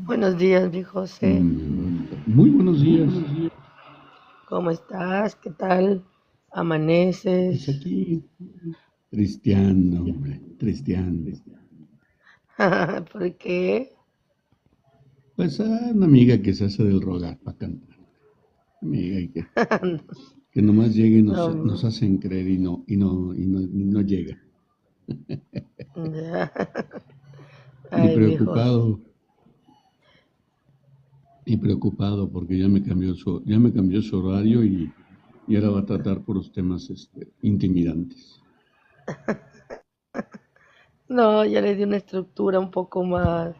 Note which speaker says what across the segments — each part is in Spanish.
Speaker 1: Buenos días, mi José.
Speaker 2: Muy buenos días.
Speaker 1: ¿Cómo estás? ¿Qué tal?
Speaker 2: Pues
Speaker 1: ¿Amaneces?
Speaker 2: aquí, Cristiano, hombre, Cristiano.
Speaker 1: ¿Por qué?
Speaker 2: Pues una amiga que se hace del rogar para cantar. Amiga que nomás llega y nos
Speaker 1: No,
Speaker 2: hacen creer y no llega.
Speaker 1: ya.
Speaker 2: Y
Speaker 1: Ay, mi José.
Speaker 2: preocupado, y preocupado porque ya me cambió su horario y ahora va a tratar por los temas intimidantes.
Speaker 1: No, ya le di una estructura un poco más.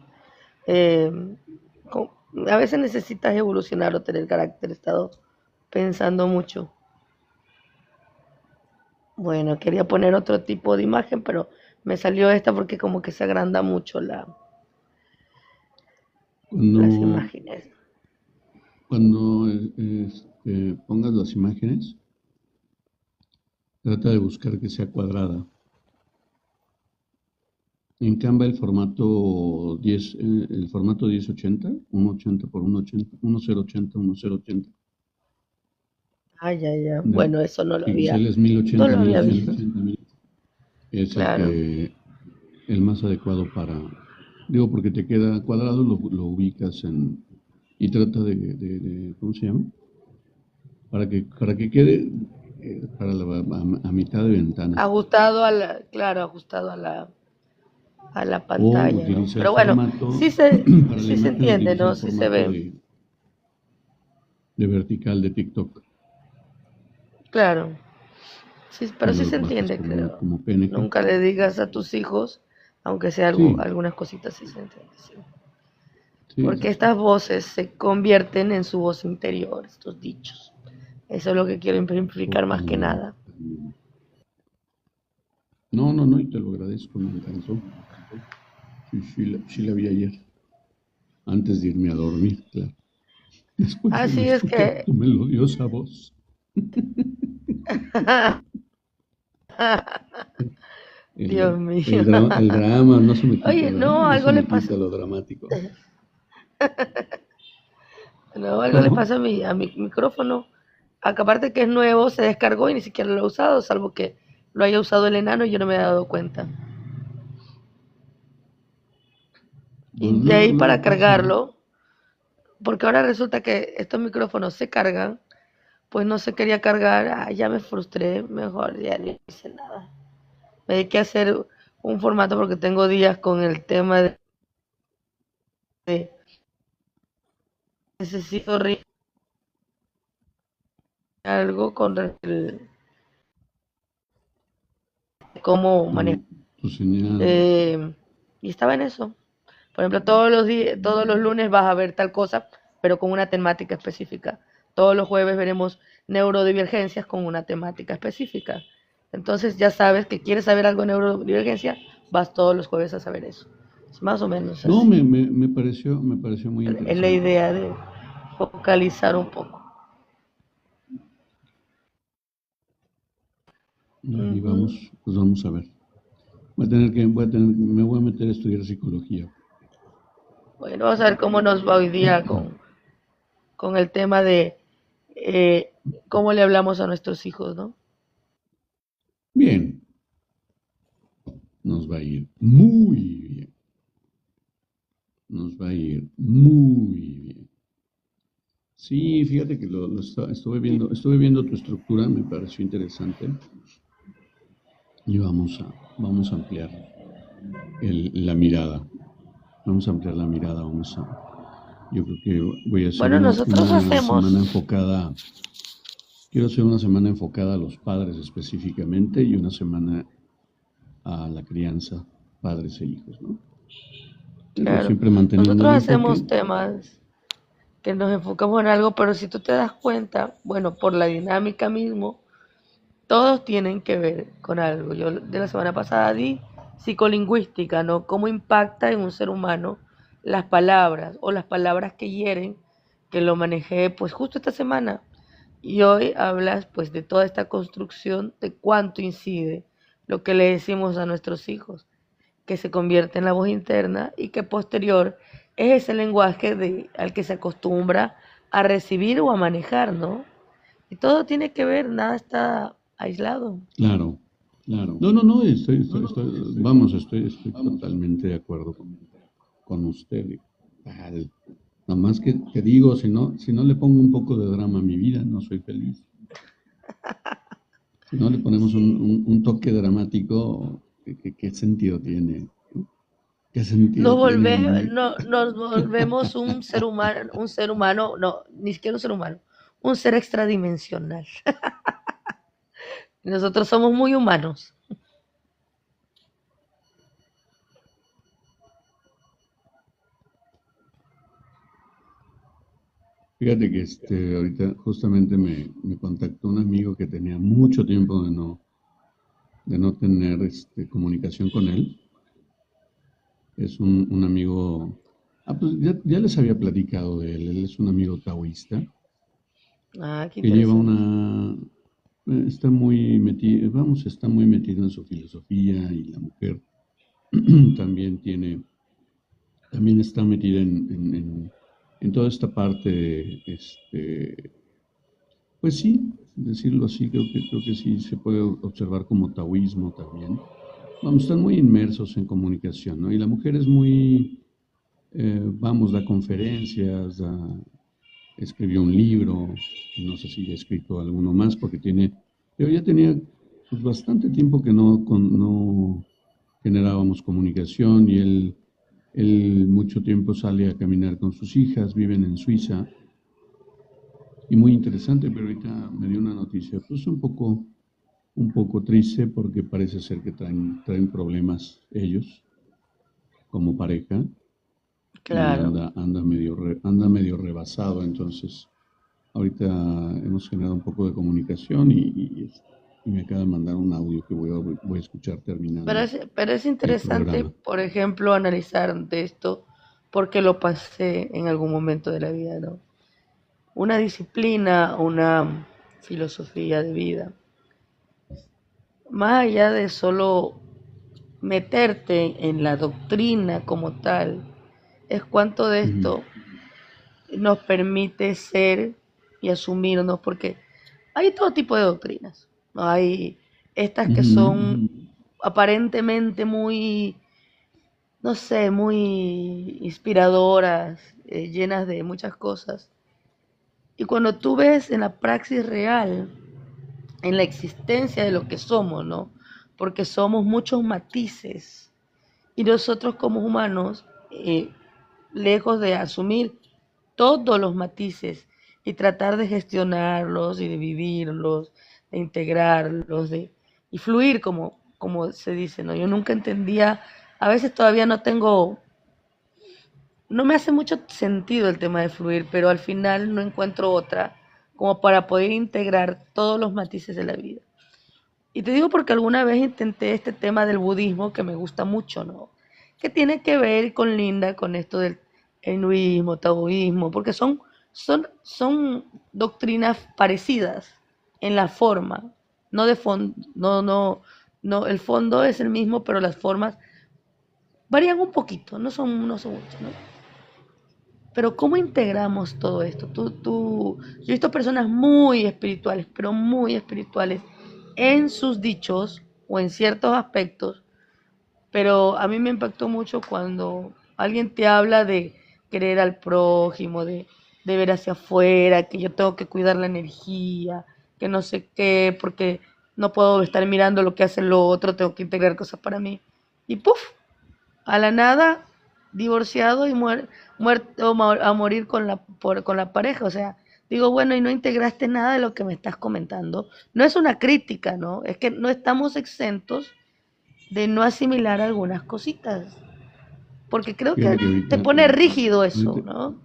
Speaker 1: eh, con- a veces necesitas evolucionar o tener carácter. He estado pensando mucho. Bueno, quería poner otro tipo de imagen, pero me salió esta porque como que se agranda mucho las
Speaker 2: Cuando,
Speaker 1: imágenes.
Speaker 2: cuando pongas las imágenes, trata de buscar que sea cuadrada. En Canva el formato 1080, 180 por 180, 1080, 1080.
Speaker 1: Ah, ya, ya.
Speaker 2: De
Speaker 1: Bueno, eso
Speaker 2: píxeles
Speaker 1: no
Speaker 2: 1080,
Speaker 1: lo había visto.
Speaker 2: 1080 es
Speaker 1: Claro.
Speaker 2: el más adecuado digo, porque te queda cuadrado, lo ubicas y trata ¿cómo se llama? Para que quede a mitad de ventana.
Speaker 1: Ajustado claro, ajustado a la
Speaker 2: O
Speaker 1: pantalla, ¿no?
Speaker 2: utiliza el
Speaker 1: Pero bueno,
Speaker 2: formato, para la
Speaker 1: sí se
Speaker 2: imagen
Speaker 1: entiende,
Speaker 2: utiliza
Speaker 1: ¿no?
Speaker 2: el
Speaker 1: Sí se
Speaker 2: formato
Speaker 1: ve.
Speaker 2: de vertical de TikTok.
Speaker 1: Claro. Sí, pero sí
Speaker 2: Los
Speaker 1: se
Speaker 2: bajas
Speaker 1: entiende,
Speaker 2: como,
Speaker 1: creo.
Speaker 2: como PNG.
Speaker 1: Nunca le digas a tus hijos, aunque sea algo,
Speaker 2: Sí,
Speaker 1: algunas cositas sí se entiende, sí.
Speaker 2: sí, sí,
Speaker 1: Porque
Speaker 2: sí.
Speaker 1: estas voces se convierten en su voz interior, estos dichos. Eso es lo que quiero ejemplificar más que
Speaker 2: Totalmente.
Speaker 1: nada.
Speaker 2: No, no, no, y te lo agradezco, me encantó. Sí, sí la vi ayer, antes de irme a dormir, claro. Después de no
Speaker 1: Así es
Speaker 2: escuchar
Speaker 1: que,
Speaker 2: tu melodiosa voz.
Speaker 1: Dios
Speaker 2: El,
Speaker 1: mío.
Speaker 2: el, dra- el drama no se me quita,
Speaker 1: Oye,
Speaker 2: ¿verdad?
Speaker 1: no,
Speaker 2: No se
Speaker 1: algo le
Speaker 2: me
Speaker 1: pasa.
Speaker 2: quita lo dramático.
Speaker 1: No, algo le
Speaker 2: ¿Cómo?
Speaker 1: pasa a mi micrófono. Acá, aparte que es nuevo, se descargó y ni siquiera lo he usado, salvo que lo haya usado el enano y yo no me he dado cuenta.
Speaker 2: Pues
Speaker 1: Y de
Speaker 2: luego,
Speaker 1: ahí para
Speaker 2: luego pasa.
Speaker 1: cargarlo, porque ahora resulta que estos micrófonos se cargan, pues no se quería cargar, ya me frustré, mejor ya no hice nada. Me dediqué a hacer un formato porque tengo días con el tema de necesito algo con cómo manejar.
Speaker 2: Tu, tu señal.
Speaker 1: Eh, y estaba en eso. Por ejemplo, todos los días, todos los lunes vas a ver tal cosa, pero con una temática específica. Todos los jueves veremos neurodivergencias con una temática específica. Entonces ya sabes que quieres saber algo de neurodivergencia, vas todos los jueves a saber eso. Es más o menos
Speaker 2: No,
Speaker 1: así.
Speaker 2: me pareció muy
Speaker 1: Es la
Speaker 2: interesante.
Speaker 1: idea de focalizar un poco.
Speaker 2: Y
Speaker 1: Ujú.
Speaker 2: pues vamos a ver. Me voy a meter a estudiar psicología.
Speaker 1: Bueno, vamos a ver cómo nos va hoy día con el tema de eh, cómo le hablamos a nuestros hijos, ¿no?
Speaker 2: Bien, nos va a ir muy bien. Nos va a ir muy bien. Sí, fíjate que estuve viendo tu estructura, me pareció interesante y vamos a ampliar la mirada. Vamos a ampliar la mirada, yo creo que voy a hacer
Speaker 1: Bueno, nosotros
Speaker 2: una
Speaker 1: hacemos,
Speaker 2: semana enfocada, quiero hacer una semana enfocada a los padres específicamente y una semana a la crianza, padres e hijos, ¿no? Digo,
Speaker 1: claro,
Speaker 2: siempre manteniendo
Speaker 1: nosotros
Speaker 2: el enfoque.
Speaker 1: hacemos temas que nos enfocamos en algo, pero si tú te das cuenta, bueno, por la dinámica mismo, todos tienen que ver con algo. Yo de la semana pasada di psicolingüística, ¿no? Cómo impacta en un ser humano las palabras o las palabras que hieren, que lo manejé pues justo esta semana. Y hoy hablas pues de toda esta construcción de cuánto incide lo que le decimos a nuestros hijos. que se convierte en la voz interna y que posterior es ese lenguaje al que se acostumbra a recibir o a manejar, ¿no? Y todo tiene que ver, nada está aislado.
Speaker 2: Claro, claro. No, no, no, vamos, estoy totalmente de acuerdo con usted. Tal. Nada más que te digo, si no le pongo un poco de drama a mi vida, no soy feliz. Si no le ponemos un toque dramático, ¿qué sentido tiene? ¿Qué sentido tiene vivir?
Speaker 1: Nos volvemos un ser humano, no, ni siquiera un ser humano, un ser extradimensional. Nosotros somos muy humanos.
Speaker 2: Fíjate que ahorita justamente me contactó un amigo que tenía mucho tiempo de no tener comunicación con él. Es un amigo, pues ya les había platicado de él. Él es un amigo taoísta
Speaker 1: Ah, qué
Speaker 2: que lleva
Speaker 1: interesante.
Speaker 2: está muy metido en su filosofía, y la mujer también también está metida en toda esta parte de, pues sí, decirlo así, creo que sí se puede observar como taoísmo también. Vamos, están muy inmersos en comunicación, ¿no? Y la mujer es muy, da conferencias, escribió un libro, no sé si ya ha escrito alguno más, pero ya tenía pues, bastante tiempo que no generábamos comunicación, y él mucho tiempo sale a caminar con sus hijas, viven en Suiza, y muy interesante, pero ahorita me dio una noticia, pues un poco triste, porque parece ser que traen problemas ellos como pareja, y
Speaker 1: Claro.
Speaker 2: anda medio rebasado. Entonces ahorita hemos generado un poco de comunicación, y me acaba de mandar un audio que voy a escuchar terminando
Speaker 1: Pero es
Speaker 2: el
Speaker 1: interesante,
Speaker 2: programa.
Speaker 1: por ejemplo, analizar de esto porque lo pasé en algún momento de la vida, ¿no? Una disciplina, una filosofía de vida, más allá de solo meterte en la doctrina como tal, es cuánto de
Speaker 2: Ujú,
Speaker 1: esto nos permite ser y asumirnos, porque hay todo tipo de doctrinas, ¿no? Hay estas que
Speaker 2: ujú,
Speaker 1: son aparentemente muy, no sé, muy inspiradoras, llenas de muchas cosas. Y cuando tú ves en la praxis real, en la existencia de lo que somos, ¿no? Porque somos muchos matices. Y nosotros como humanos, lejos de asumir todos los matices y tratar de gestionarlos y de vivirlos, de integrarlos, y fluir como se dice, ¿no? Yo nunca entendía, a veces todavía no me hace mucho sentido el tema de fluir, pero al final no encuentro otra como para poder integrar todos los matices de la vida. Y te digo porque alguna vez intenté este tema del budismo que me gusta mucho, ¿no? Que tiene que ver con Linda, con esto del hinduismo, taoísmo, porque son doctrinas parecidas en la forma, no de fondo, no, el fondo es el mismo, pero las formas varían un poquito, no son muchas, ¿no? Pero ¿cómo integramos todo esto? Yo he visto personas muy espirituales, pero muy espirituales en sus dichos o en ciertos aspectos, pero a mí me impactó mucho cuando alguien te habla de querer al prójimo, de ver hacia afuera, que yo tengo que cuidar la energía, que no sé qué, porque no puedo estar mirando lo que hace el otro, tengo que integrar cosas para mí. Y puff, a la nada, divorciado y muerto a morir con la pareja. O sea, digo, bueno, y no integraste nada de lo que me estás comentando. No es una crítica, ¿no? Es que no estamos exentos de no asimilar algunas cositas. Porque creo que
Speaker 2: Fíjate que
Speaker 1: te
Speaker 2: ahorita,
Speaker 1: pone rígido eso,
Speaker 2: ahorita,
Speaker 1: ¿no?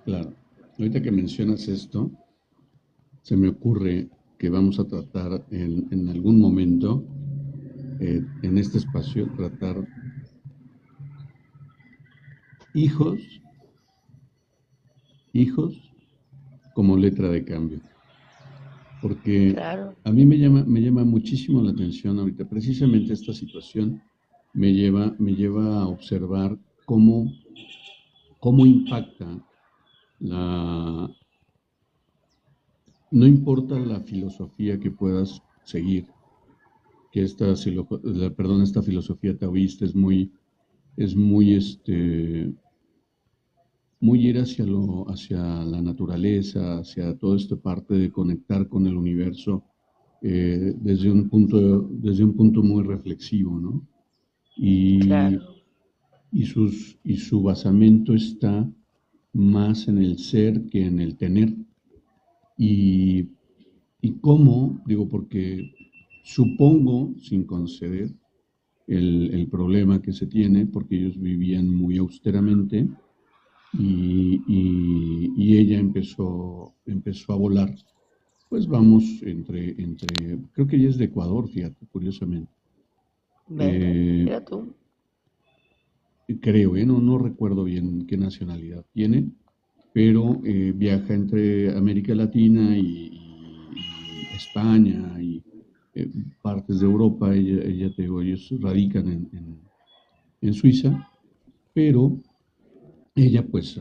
Speaker 2: claro, ahorita que mencionas esto, se me ocurre que vamos a tratar en algún momento, en este espacio, tratar hijos, hijos como letra de cambio, porque
Speaker 1: Claro.
Speaker 2: a mí me llama muchísimo la atención ahorita precisamente esta situación, me lleva a observar cómo impacta la, no importa la filosofía que puedas seguir, que esta filosofía taoísta es muy ir hacia la naturaleza, hacia toda esta parte de conectar con el universo desde un punto muy reflexivo, ¿no? Y,
Speaker 1: Claro.
Speaker 2: y su basamento está más en el ser que en el tener. Y, y cómo, digo, porque supongo, sin conceder, el problema que se tiene, porque ellos vivían muy austeramente y ella empezó a volar. Pues vamos creo que ella es de Ecuador, fíjate, curiosamente.
Speaker 1: Ve,
Speaker 2: Eh,
Speaker 1: mira tú.
Speaker 2: creo, no recuerdo bien qué nacionalidad tiene, pero viaja entre América Latina y España y eh, partes de Europa. Ella te digo, ellos radican en Suiza, pero ella, pues,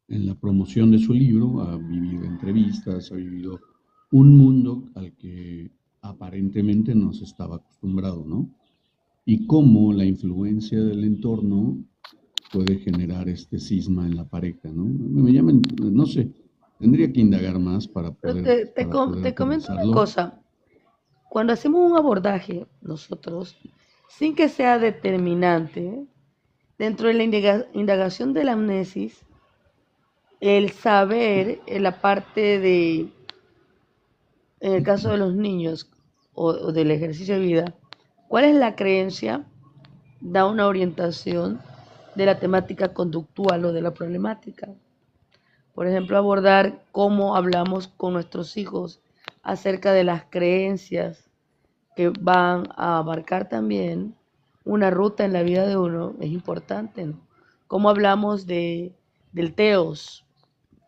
Speaker 2: en la promoción de su libro, ha vivido entrevistas, ha vivido un mundo al que aparentemente no se estaba acostumbrado, ¿no? Y cómo la influencia del entorno puede generar este cisma en la pareja, ¿no? Me llaman, no sé, tendría que indagar más para
Speaker 1: Pero
Speaker 2: poder, para poder
Speaker 1: te comento una
Speaker 2: aterrizarlo.
Speaker 1: cosa. Cuando hacemos un abordaje, nosotros, sin que sea determinante, dentro de la indagación de la amnesis, el saber en la parte de, en el caso de los niños o del ejercicio de vida, cuál es la creencia, da una orientación de la temática conductual o de la problemática. Por ejemplo, abordar cómo hablamos con nuestros hijos acerca de las creencias que van a abarcar también una ruta en la vida de uno es importante, ¿no? Cómo hablamos del teos,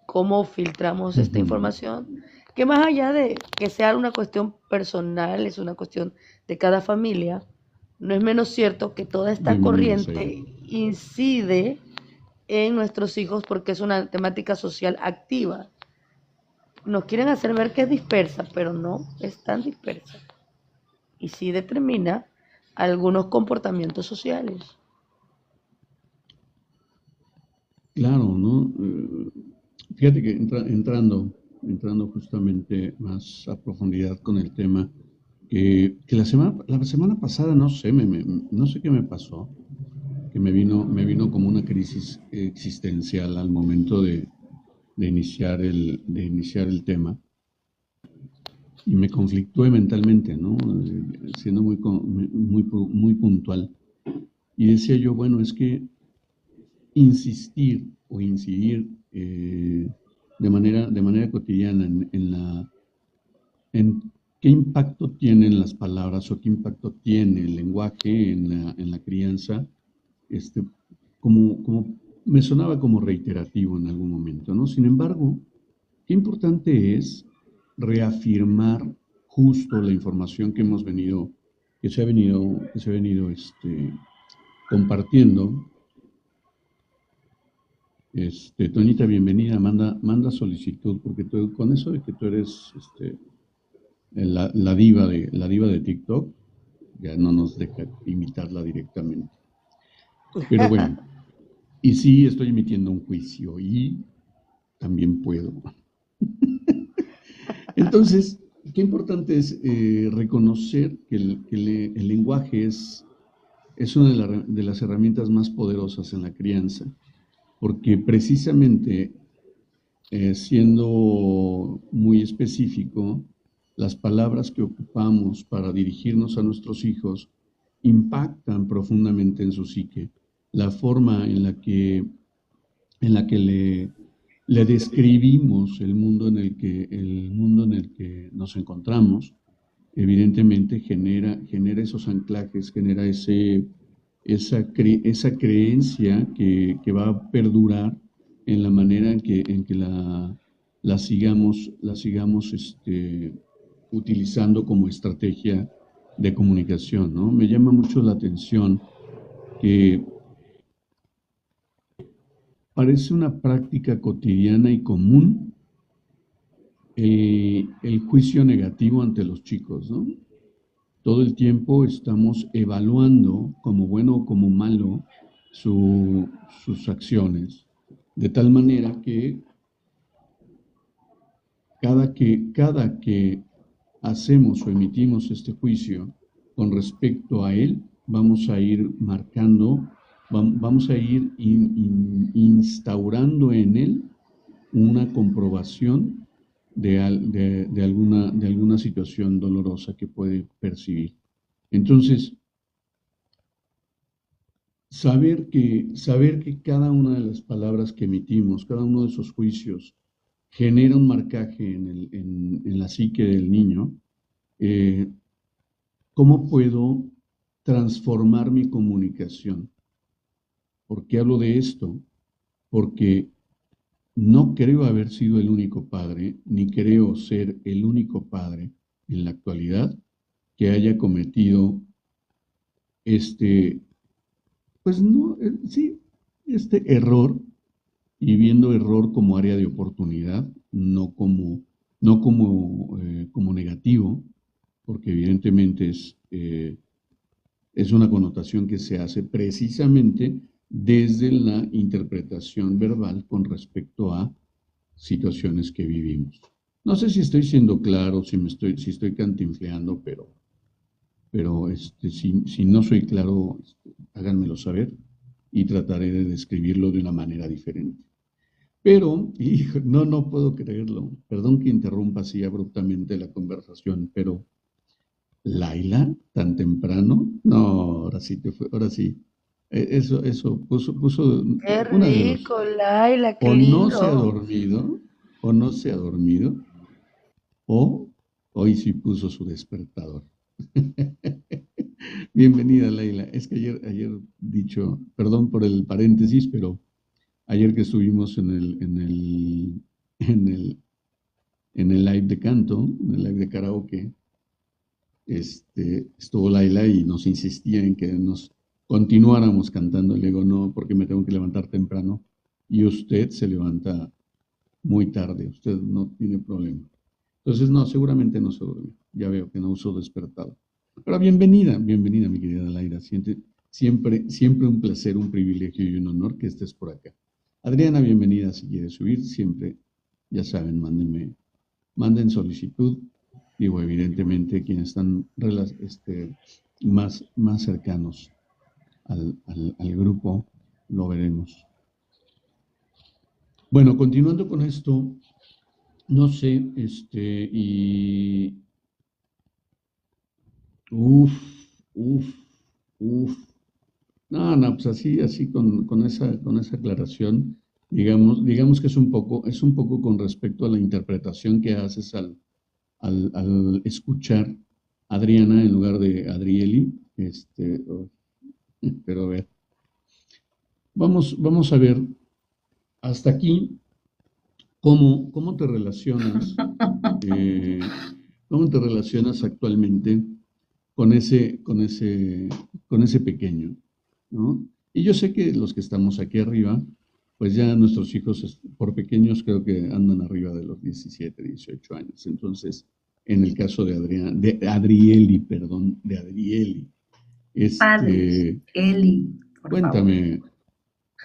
Speaker 1: cómo filtramos esta
Speaker 2: Ujú.
Speaker 1: información, que más allá de que sea una cuestión personal, es una cuestión de cada familia, no es menos cierto que toda esta
Speaker 2: Bienvenida, Zaira.
Speaker 1: corriente incide en nuestros hijos porque es una temática social activa. Nos quieren hacer ver que es dispersa, pero no es tan dispersa. Y sí determina algunos comportamientos sociales.
Speaker 2: Claro, ¿no? Fíjate que entrando justamente más a profundidad con el tema, que la semana pasada, no sé, no sé qué me pasó, que me vino como una crisis existencial al momento de iniciar el tema y me conflictué mentalmente, ¿no? Siendo muy puntual. Y decía yo, bueno, es que insistir o incidir de manera cotidiana en qué impacto tienen las palabras o qué impacto tiene el lenguaje en la crianza, este, como me sonaba como reiterativo en algún momento, ¿no? Sin embargo, qué importante es reafirmar justo la información que se ha venido compartiendo. Toñita, bienvenida, manda solicitud, porque con eso de que tú eres la diva de TikTok, ya no nos deja imitarla directamente. Pero bueno, y sí estoy emitiendo un juicio y también puedo. Entonces, qué importante es reconocer que el lenguaje es una de las herramientas más poderosas en la crianza, porque precisamente siendo muy específico, las palabras que ocupamos para dirigirnos a nuestros hijos impactan profundamente en su psique. La forma en la que le describimos el mundo en el que nos encontramos, evidentemente genera esos anclajes, genera esa creencia que va a perdurar en la manera en que la sigamos utilizando como estrategia de comunicación, ¿no? Me llama mucho la atención que parece una práctica cotidiana y común el juicio negativo ante los chicos, ¿no? Todo el tiempo estamos evaluando como bueno o como malo sus acciones, de tal manera que cada que hacemos o emitimos este juicio con respecto a él, vamos a ir marcando, vamos a ir instaurando en él una comprobación de alguna situación dolorosa que puede percibir. Entonces, saber que cada una de las palabras que emitimos, cada uno de esos juicios, genera un marcaje en la psique del niño. eh, ¿Cómo puedo transformar mi comunicación? ¿Por qué hablo de esto? Porque no creo haber sido el único padre, ni creo ser el único padre en la actualidad que haya cometido este, pues no, sí, este error, y viendo error como área de oportunidad, no como negativo, porque evidentemente es una connotación que se hace precisamente desde la interpretación verbal con respecto a situaciones que vivimos. No sé si estoy siendo claro, si estoy cantinfleando, pero si no soy claro, háganmelo saber y trataré de describirlo de una manera diferente. Pero, hijo, no puedo creerlo. Perdón que interrumpa así abruptamente la conversación, pero Laila, tan temprano, no, ahora sí ahora sí. Eso puso
Speaker 1: Qué
Speaker 2: una de dos.
Speaker 1: rico, Laila, qué
Speaker 2: O no se ha
Speaker 1: lindo.
Speaker 2: dormido, o no se ha dormido, o hoy sí puso su despertador. Bienvenida, Laila. Es que ayer dicho, perdón por el paréntesis, pero ayer que estuvimos en el, en el live de canto, en el live de karaoke, estuvo Laila y nos insistía en que nos continuáramos cantando. Le digo, no, porque me tengo que levantar temprano y usted se levanta muy tarde, usted no tiene problema. Entonces, no, seguramente no se durmió. Ya veo que no usó despertado. Pero bienvenida, mi querida Laila. Siempre un placer, un privilegio y un honor que estés por acá. Adriana, bienvenida si quieres subir. Siempre, ya saben, manden solicitud. Digo, evidentemente, quienes están más cercanos al grupo, lo veremos. Bueno, continuando con esto, no sé, uff, uff, uff. No, pues así con esa aclaración, digamos que es un poco con respecto a la interpretación que haces al escuchar Adriana en lugar de Adrieli. Pero a ver, vamos a ver hasta aquí cómo te relacionas, eh, cómo te relacionas actualmente con ese pequeño, ¿no? Y yo sé que los que estamos aquí arriba, pues ya nuestros hijos por pequeños creo que andan arriba de los 17, 18 años. Entonces, en el caso de Adrieli, perdón, de Adrieli,
Speaker 3: Padres, Eli, por favor.
Speaker 2: cuéntame,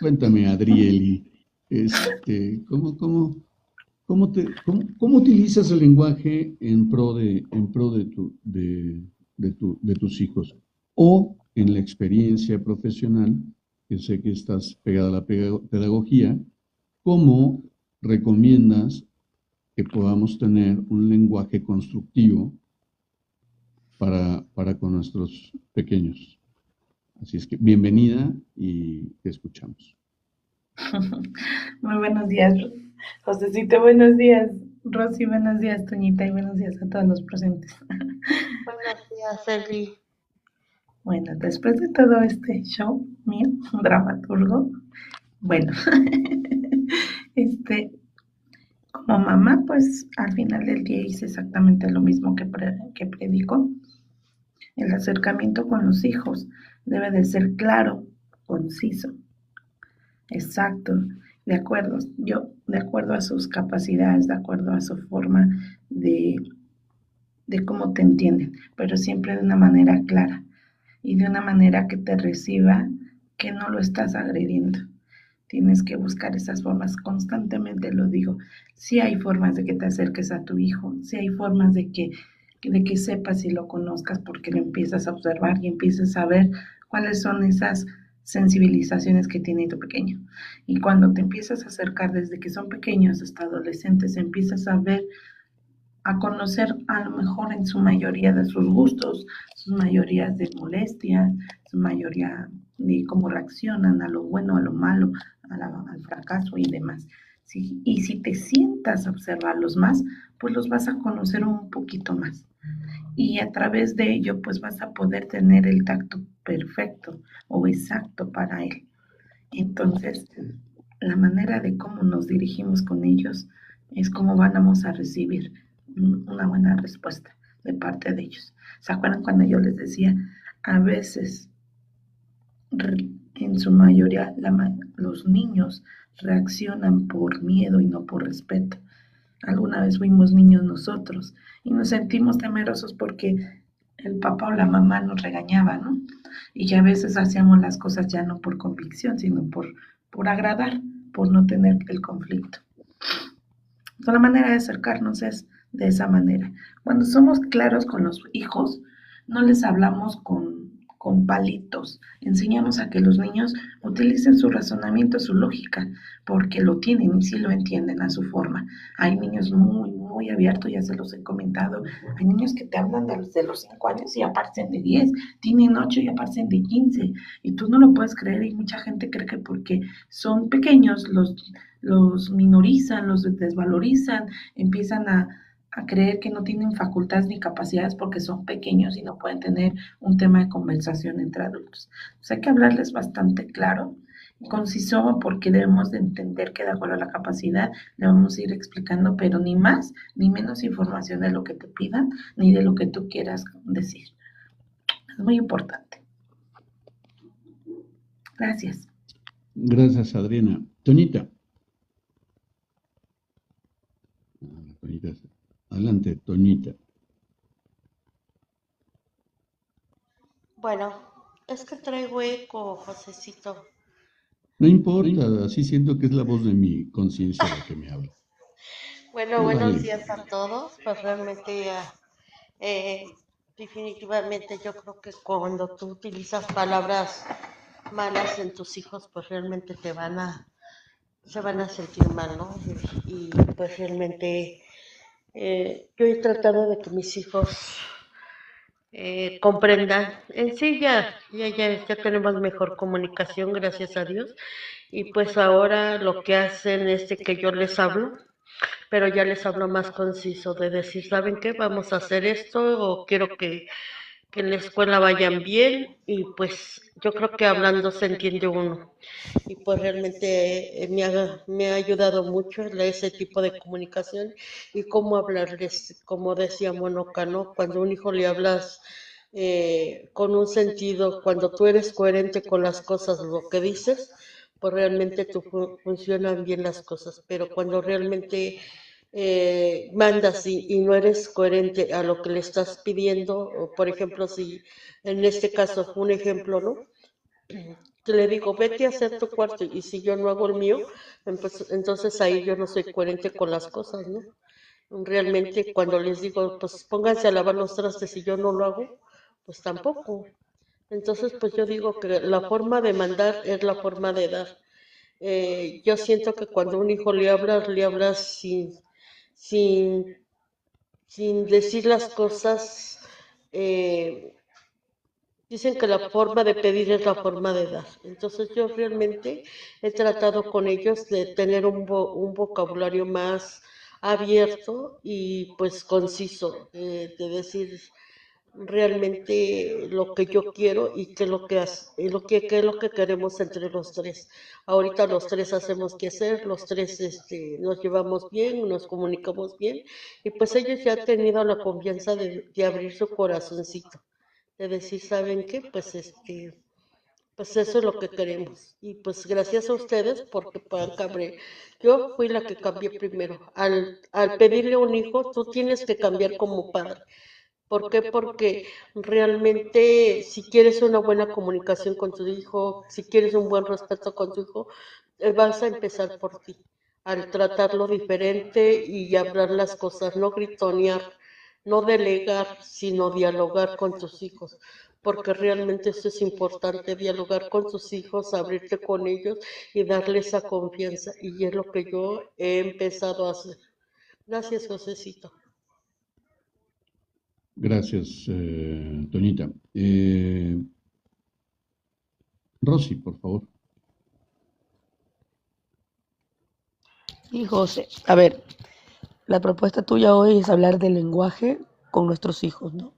Speaker 2: cuéntame, Adrieli, ¿cómo utilizas el lenguaje en pro de tus hijos? O en la experiencia profesional, que sé que estás pegada a la pedagogía, ¿cómo recomiendas que podamos tener un lenguaje constructivo para con nuestros pequeños? Así es que bienvenida y te escuchamos.
Speaker 3: Muy buenos días, Josecito, buenos días, Rosy, buenos días, Toñita, y buenos días a todos los presentes.
Speaker 1: Buenos días, Eli.
Speaker 3: Bueno, después de todo este show mío, dramaturgo, bueno, como mamá, pues al final del día hice exactamente lo mismo que predico. El acercamiento con los hijos debe de ser claro, conciso, exacto, de acuerdo a sus capacidades, de acuerdo a su forma de, de cómo te entienden, pero siempre de una manera clara y de una manera que te reciba que no lo estás agrediendo. Tienes que buscar esas formas, constantemente lo digo. Sí hay formas de que te acerques a tu hijo, sí hay formas de que sepas y lo conozcas porque lo empiezas a observar y empiezas a ver cuáles son esas sensibilizaciones que tiene tu pequeño. Y cuando te empiezas a acercar desde que son pequeños hasta adolescentes, empiezas a ver, a conocer a lo mejor en su mayoría de sus gustos, sus mayorías de molestias, su mayoría de cómo reaccionan a lo bueno, a lo malo, al fracaso y demás. Sí, y si te sientas a observarlos más, pues los vas a conocer un poquito más. Y a través de ello, pues vas a poder tener el tacto perfecto o exacto para él. Entonces, la manera de cómo nos dirigimos con ellos es cómo vamos a recibir una buena respuesta de parte de ellos. ¿Se acuerdan cuando yo les decía? A veces, en su mayoría, los niños reaccionan por miedo y no por respeto. Alguna vez fuimos niños nosotros y nos sentimos temerosos porque el papá o la mamá nos regañaba, ¿no? Y que a veces hacíamos las cosas ya no por convicción, sino por agradar, por no tener el conflicto. Entonces, la manera de acercarnos es de esa manera. Cuando somos claros con los hijos, no les hablamos con palitos. Enseñamos a que los niños utilicen su razonamiento, su lógica, porque lo tienen y sí lo entienden a su forma. Hay niños muy abiertos, ya se los he comentado. Hay niños que te hablan de los 5 años y aparecen de 10, tienen 8 y aparecen de 15. Y tú no lo puedes creer y mucha gente cree que porque son pequeños los minorizan, los desvalorizan, empiezan a creer que no tienen facultades ni capacidades porque son pequeños y no pueden tener un tema de conversación entre adultos. Entonces hay que hablarles bastante claro y conciso porque debemos de entender que de acuerdo a la capacidad le vamos a ir explicando, pero ni más ni menos información de lo que te pidan ni de lo que tú quieras decir. Es muy importante. Gracias.
Speaker 2: Gracias, Adriana. Toñita. Adelante, Toñita.
Speaker 4: Bueno, es que traigo eco, Josecito.
Speaker 2: No importa, así siento que es la voz de mi conciencia la que me habla.
Speaker 4: Bueno,
Speaker 2: Tú
Speaker 4: buenos
Speaker 2: dale.
Speaker 4: días a todos. Pues realmente, eh, definitivamente yo creo que cuando tú utilizas palabras malas en tus hijos, pues realmente se van a sentir mal, ¿no? Y pues realmente yo he tratado de que mis hijos comprendan. En sí ya tenemos mejor comunicación, gracias a Dios. Y pues ahora lo que hacen es de que yo les hablo, pero ya les hablo más conciso, de decir, ¿saben qué? Vamos a hacer esto o quiero que en la escuela vayan bien y pues yo creo que hablando se entiende uno. Y pues realmente me ha ayudado mucho ese tipo de comunicación y cómo hablarles, como decía Monoca, ¿no? Cuando a un hijo le hablas con un sentido, cuando tú eres coherente con las cosas, lo que dices, pues realmente funcionan bien las cosas, pero cuando realmente mandas y no eres coherente a lo que le estás pidiendo, o por ejemplo, si en este caso, un ejemplo, ¿no? Que le digo, vete a hacer tu cuarto y si yo no hago el mío, entonces ahí yo no soy coherente con las cosas, ¿no? Realmente cuando les digo, pues pónganse a lavar los trastes y yo no lo hago, pues tampoco. Entonces, pues yo digo que la forma de mandar es la forma de dar. Yo siento que cuando a un hijo le hablas sin, sin decir las cosas. Dicen que la forma de pedir es la forma de dar. Entonces yo realmente he tratado con ellos de tener un vocabulario más abierto y pues conciso, de decir realmente lo que yo quiero y qué es lo que, qué es lo que queremos entre los tres. Ahorita los tres hacemos qué hacer, los tres nos llevamos bien, nos comunicamos bien y pues ellos ya han tenido la confianza de abrir su corazoncito de decir, ¿saben qué? Pues eso es lo que queremos. Y pues gracias a ustedes porque cambiar. Yo fui la que cambié primero. Al pedirle un hijo, tú tienes que cambiar como padre. ¿Por qué? Porque realmente si quieres una buena comunicación con tu hijo, si quieres un buen respeto con tu hijo, vas a empezar por ti, al tratarlo diferente y hablar las cosas, no gritonear, no delegar, sino dialogar con tus hijos, porque realmente eso es importante, dialogar con tus hijos, abrirte con ellos y darles esa confianza, y es lo que yo he empezado a hacer. Gracias, Josecito.
Speaker 2: Gracias, Toñita. Rosy, por favor.
Speaker 1: Y José, a ver, la propuesta tuya hoy es hablar del lenguaje con nuestros hijos, ¿no?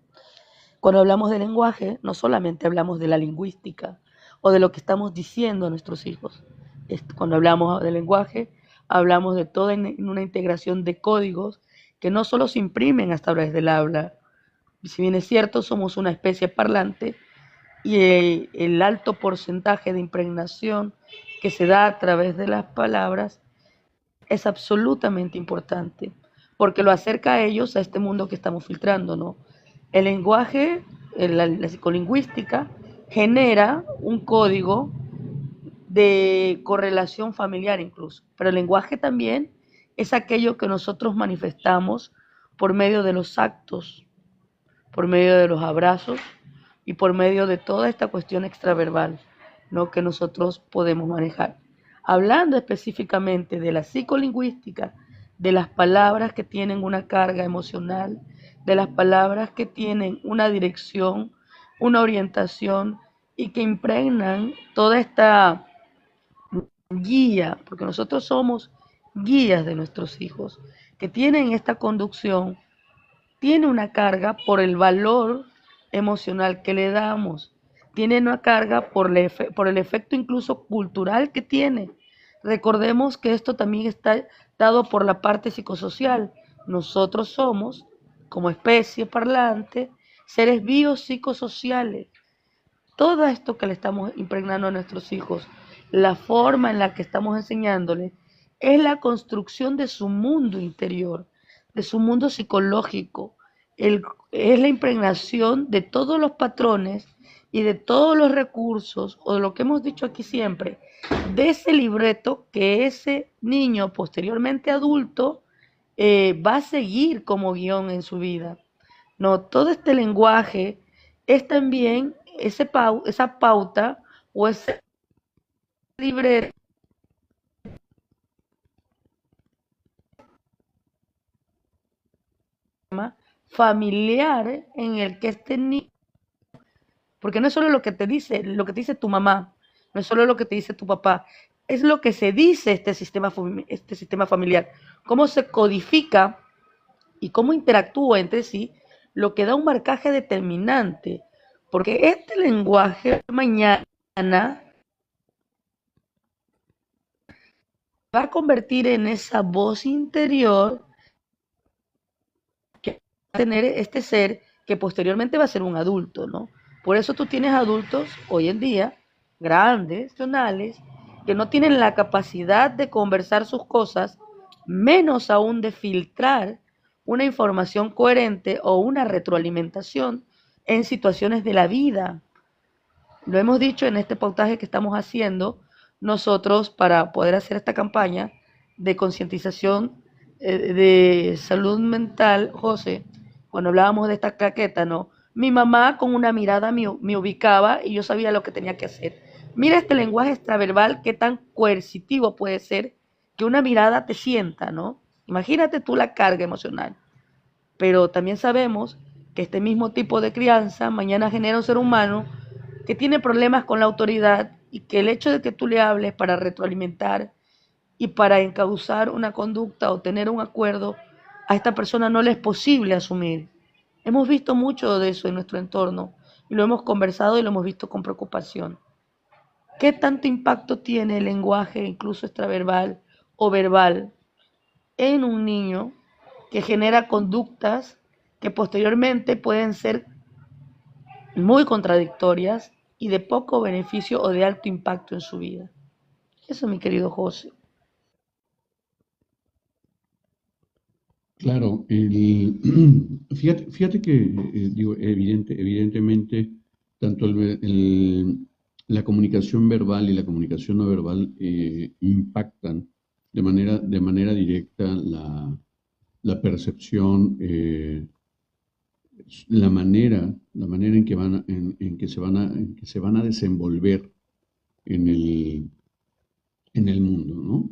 Speaker 1: Cuando hablamos de lenguaje, no solamente hablamos de la lingüística o de lo que estamos diciendo a nuestros hijos. Cuando hablamos de lenguaje, hablamos de toda una integración de códigos que no solo se imprimen a través del habla. Si bien es cierto, somos una especie parlante y el alto porcentaje de impregnación que se da a través de las palabras es absolutamente importante, porque lo acerca a ellos a este mundo que estamos filtrando, ¿no? El lenguaje, la psicolingüística, genera un código de correlación familiar incluso, pero el lenguaje también es aquello que nosotros manifestamos por medio de los actos, por medio de los abrazos y por medio de toda esta cuestión extraverbal, ¿no? Que nosotros podemos manejar. Hablando específicamente de la psicolingüística, de las palabras que tienen una carga emocional, de las palabras que tienen una dirección, una orientación y que impregnan toda esta guía, porque nosotros somos guías de nuestros hijos, que tienen esta conducción, tiene una carga por el valor emocional que le damos, tiene una carga por el efecto incluso cultural que tiene. Recordemos que esto también está dado por la parte psicosocial. Nosotros somos, como especie parlante, seres biopsicosociales. Todo esto que le estamos impregnando a nuestros hijos, la forma en la que estamos enseñándoles, es la construcción de su mundo interior, de su mundo psicológico. Es la impregnación de todos los patrones y de todos los recursos, o de lo que hemos dicho aquí siempre, de ese libreto que ese niño posteriormente adulto va a seguir como guión en su vida. No, todo este lenguaje es también esa pauta o ese libreto familiar en el que este niño, porque no es solo lo que te dice tu mamá, no es solo lo que te dice tu papá, es lo que se dice este sistema familiar, cómo se codifica y cómo interactúa entre sí, lo que da un marcaje determinante, porque este lenguaje mañana va a convertir en esa voz interior que va a tener este ser que posteriormente va a ser un adulto, ¿no? Por eso tú tienes adultos hoy en día, grandes, profesionales, que no tienen la capacidad de conversar sus cosas, menos aún de filtrar una información coherente o una retroalimentación en situaciones de la vida. Lo hemos dicho en este pautaje que estamos haciendo nosotros para poder hacer esta campaña de concientización de salud mental, José, cuando hablábamos de esta claqueta, ¿no? Mi mamá con una mirada me ubicaba y yo sabía lo que tenía que hacer. Mira este lenguaje extraverbal, qué tan coercitivo puede ser que una mirada te sienta, ¿no? Imagínate tú la carga emocional. Pero también sabemos que este mismo tipo de crianza mañana genera un ser humano que tiene problemas con la autoridad y que el hecho de que tú le hables para retroalimentar y para encauzar una conducta o tener un acuerdo, a esta persona no le es posible asumir. Hemos visto mucho de eso en nuestro entorno y lo hemos conversado y lo hemos visto con preocupación. ¿Qué tanto impacto tiene el lenguaje, incluso extraverbal o verbal, en un niño que genera conductas que posteriormente pueden ser muy contradictorias y de poco beneficio o de alto impacto en su vida. Eso, mi querido José.
Speaker 2: Claro, fíjate que, digo, evidentemente, tanto la comunicación verbal y la comunicación no verbal impactan de manera directa la percepción, la manera en que se van a desenvolver en el mundo, ¿no?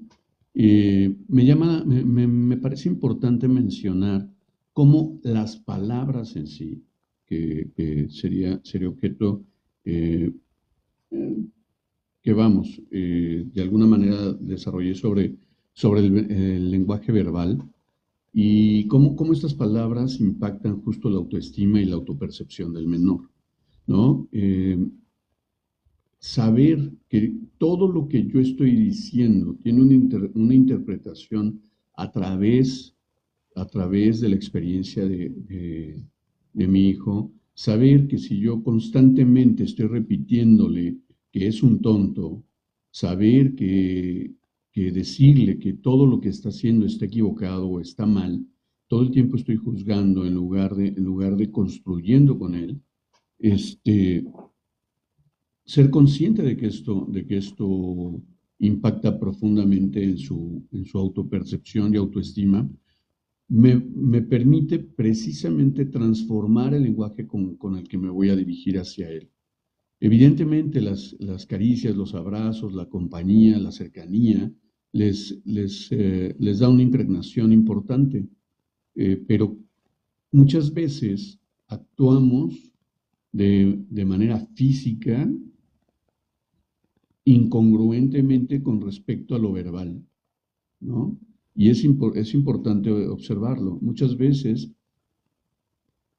Speaker 2: Me parece importante mencionar cómo las palabras en sí, que sería objeto, eh, que vamos, de alguna manera desarrollé sobre el lenguaje verbal y cómo estas palabras impactan justo la autoestima y la autopercepción del menor, ¿no? Saber que todo lo que yo estoy diciendo tiene una interpretación a través, a través de la experiencia de mi hijo, saber que si yo constantemente estoy repitiéndole que es un tonto, saber que decirle que todo lo que está haciendo está equivocado o está mal, todo el tiempo estoy juzgando en lugar de construyendo con él, este, ser consciente de que esto impacta profundamente en su autopercepción y autoestima, me permite precisamente transformar el lenguaje con el que me voy a dirigir hacia él. Evidentemente, las caricias, los abrazos, la compañía, la cercanía, les da una impregnación importante, pero muchas veces actuamos de manera física incongruentemente con respecto a lo verbal, ¿no? Y es importante observarlo. Muchas veces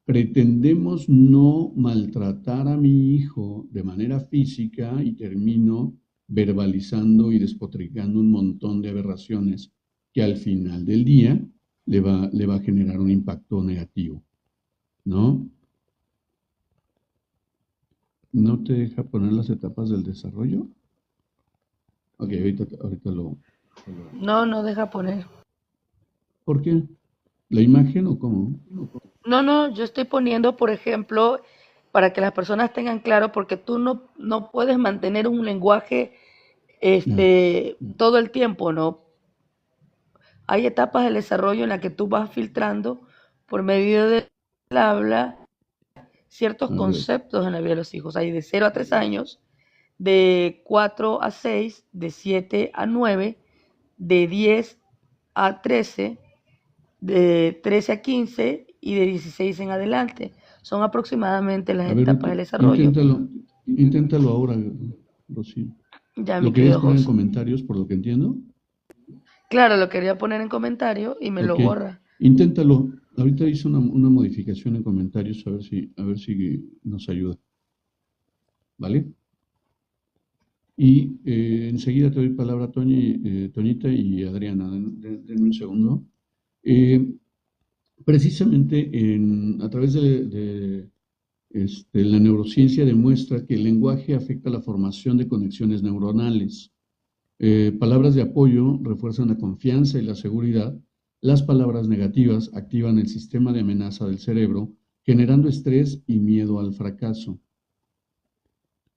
Speaker 2: pretendemos no maltratar a mi hijo de manera física y termino verbalizando y despotricando un montón de aberraciones que al final del día le va a generar un impacto negativo, ¿no? ¿No te deja poner las etapas del desarrollo? Ok, ahorita lo.
Speaker 1: No, no deja poner.
Speaker 2: ¿Por qué? ¿La imagen o cómo?
Speaker 1: No, no, yo estoy poniendo, por ejemplo, para que las personas tengan claro, porque tú no puedes mantener un lenguaje
Speaker 2: Ya.
Speaker 1: todo el tiempo, ¿no? Hay etapas del desarrollo en las que tú vas filtrando por medio del habla ciertos
Speaker 2: A ver,
Speaker 1: conceptos en la vida de los hijos. Hay de 0 a 3 años, de 4 a 6, de 7 a 9, de 10 a 13, de 13 a 15 y de 16 en adelante. Son aproximadamente las
Speaker 2: a ver,
Speaker 1: etapas del desarrollo.
Speaker 2: inténtalo ahora, Rocío.
Speaker 1: Ya, mi
Speaker 2: ¿Lo querías
Speaker 1: querido
Speaker 2: poner en
Speaker 1: José.
Speaker 2: comentarios por lo que entiendo?
Speaker 1: Claro, lo quería poner en comentario y me lo
Speaker 2: Ok,
Speaker 1: borra.
Speaker 2: inténtalo. Ahorita hice una modificación en comentarios a ver si nos ayuda, ¿vale? Y enseguida te doy palabra a Toñita y Adriana. Denme un segundo. Eh, Precisamente a través de la neurociencia demuestra que el lenguaje afecta la formación de conexiones neuronales. Palabras de apoyo refuerzan la confianza y la seguridad. Las palabras negativas activan el sistema de amenaza del cerebro, generando estrés y miedo al fracaso.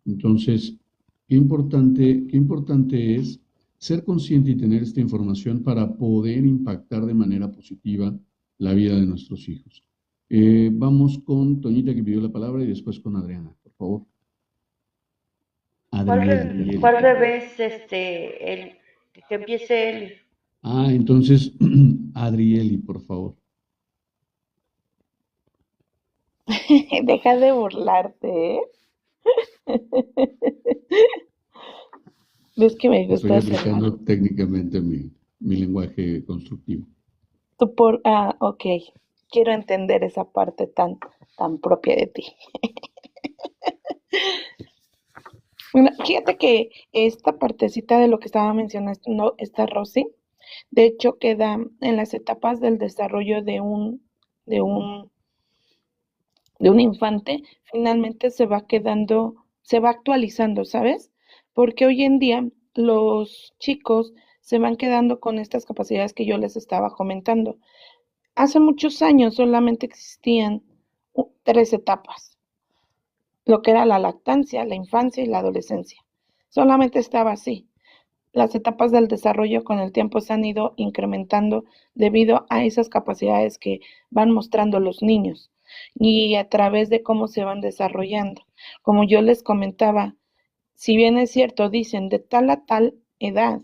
Speaker 2: Entonces, qué importante es ser consciente y tener esta información para poder impactar de manera positiva la vida de nuestros hijos. Vamos con Toñita que pidió la palabra y después con Adriana, por favor.
Speaker 4: ¿Cuál
Speaker 2: Adrieli.
Speaker 4: revés, que empiece él?
Speaker 2: Entonces, Adrieli, por favor.
Speaker 3: Deja de burlarte, ¿eh? Ves que me
Speaker 2: Estoy
Speaker 3: gusta hacerlo.
Speaker 2: aplicando técnicamente mi lenguaje constructivo.
Speaker 3: Ok. Quiero entender esa parte tan propia de ti. Bueno, fíjate que esta partecita de lo que estaba mencionando, no, esta Rosy, de hecho queda en las etapas del desarrollo de un de un infante, finalmente se va actualizando, ¿sabes? Porque hoy en día los chicos se van quedando con estas capacidades que yo les estaba comentando. Hace muchos años solamente existían tres etapas, lo que era la lactancia, la infancia y la adolescencia. Solamente estaba así. Las etapas del desarrollo con el tiempo se han ido incrementando debido a esas capacidades que van mostrando los niños y a través de cómo se van desarrollando. Como yo les comentaba, si bien es cierto, dicen de tal a tal edad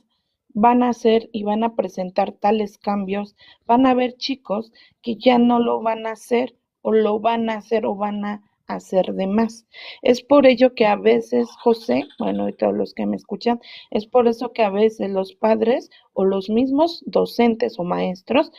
Speaker 3: van a hacer y van a presentar tales cambios, van a haber chicos que ya no lo van a hacer o lo van a hacer o van a hacer de más. Es por ello que a veces, José, bueno, y todos los que me escuchan, es por eso que a veces los padres o los mismos docentes o maestros,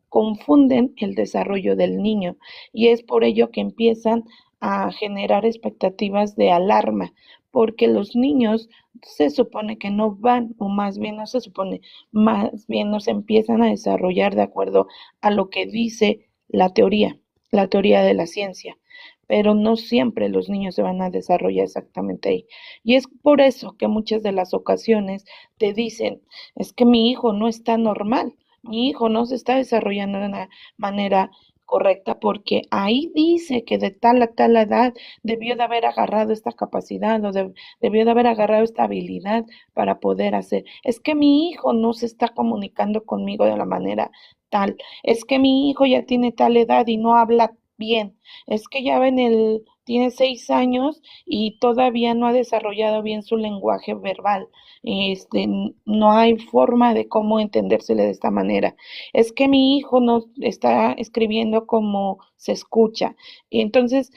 Speaker 3: confunden el desarrollo del niño y es por ello que empiezan a generar expectativas de alarma, porque los niños se supone que no van, o más bien no se supone, más bien no se empiezan a desarrollar de acuerdo a lo que dice la teoría de la ciencia, pero no siempre los niños se van a desarrollar exactamente ahí. Y es por eso que muchas de las ocasiones te dicen, es que mi hijo no está normal, mi hijo no se está desarrollando de una manera correcta porque ahí dice que de tal a tal edad debió de haber agarrado esta capacidad o debió de haber agarrado esta habilidad para poder hacer. Es que mi hijo no se está comunicando conmigo de la manera tal. Es que mi hijo ya tiene tal edad y no habla bien. Es que ya ven tiene 6 años y todavía no ha desarrollado bien su lenguaje verbal. No hay forma de cómo entendérsele de esta manera. Es que mi hijo no está escribiendo como se escucha. Y entonces,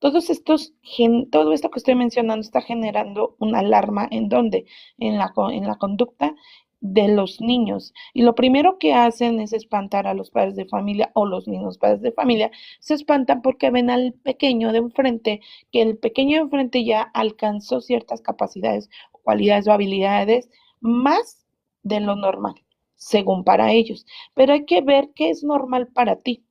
Speaker 3: todo esto que estoy mencionando está generando una alarma en donde, en la conducta de los niños. Y lo primero que hacen es espantar a los padres de familia o los mismos padres de familia se espantan porque ven al pequeño de enfrente, que el pequeño de enfrente ya alcanzó ciertas capacidades, cualidades o habilidades más de lo normal, según para ellos. Pero hay que ver qué es normal para ti.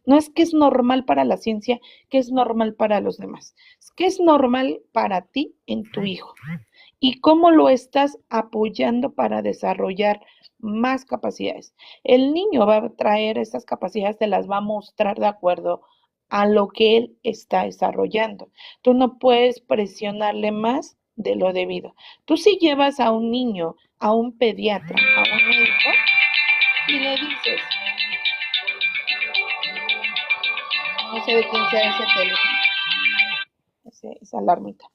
Speaker 3: No es que es normal para la ciencia, que es normal para los demás. Es que es normal para ti en tu hijo. Y cómo lo estás apoyando para desarrollar más capacidades. El niño va a traer esas capacidades, te las va a mostrar de acuerdo a lo que él está desarrollando. Tú no puedes presionarle más de lo debido. Tú si llevas a un niño, a un pediatra, a un médico, y le dices, no sé de quién sea ese teléfono, esa alarmita.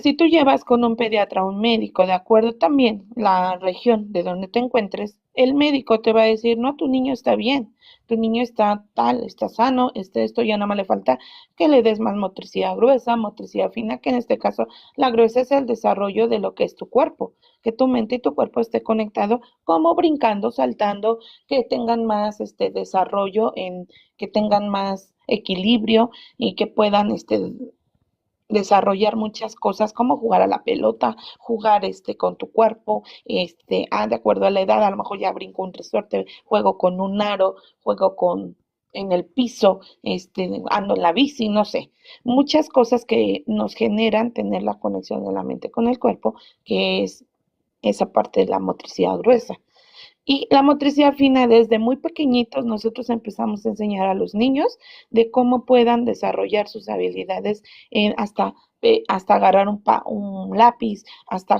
Speaker 3: Si tú llevas con un pediatra o un médico, de acuerdo también la región de donde te encuentres, el médico te va a decir, no, tu niño está bien, tu niño está tal, está sano, esto ya nada más le falta que le des más motricidad gruesa, motricidad fina, que en este caso la gruesa es el desarrollo de lo que es tu cuerpo, que tu mente y tu cuerpo esté conectado, como brincando, saltando, que tengan más desarrollo, que tengan más equilibrio y que puedan desarrollar muchas cosas como jugar a la pelota, jugar con tu cuerpo, de acuerdo a la edad, a lo mejor ya brinco un resorte, juego con un aro, juego en el piso, ando en la bici, no sé, muchas cosas que nos generan tener la conexión de la mente con el cuerpo, que es esa parte de la motricidad gruesa. Y la motricidad fina, desde muy pequeñitos, nosotros empezamos a enseñar a los niños de cómo puedan desarrollar sus habilidades hasta agarrar un lápiz, hasta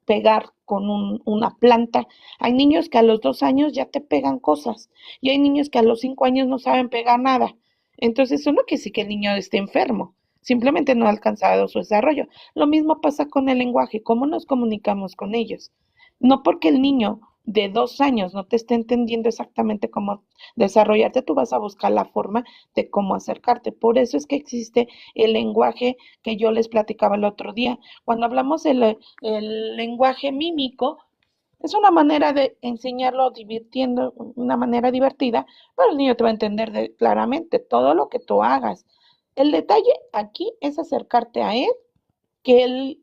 Speaker 3: pegar con una planta. Hay niños que a los 2 años ya te pegan cosas y hay niños que a los 5 años no saben pegar nada. Entonces, eso no quiere decir que el niño esté enfermo, simplemente no ha alcanzado su desarrollo. Lo mismo pasa con el lenguaje, cómo nos comunicamos con ellos. No porque el niño de 2 años no te esté entendiendo exactamente cómo desarrollarte, tú vas a buscar la forma de cómo acercarte. Por eso es que existe el lenguaje que yo les platicaba el otro día. Cuando hablamos el lenguaje mímico, es una manera de enseñarlo divirtiendo, una manera divertida, pero el niño te va a entender claramente todo lo que tú hagas. El detalle aquí es acercarte a él, que él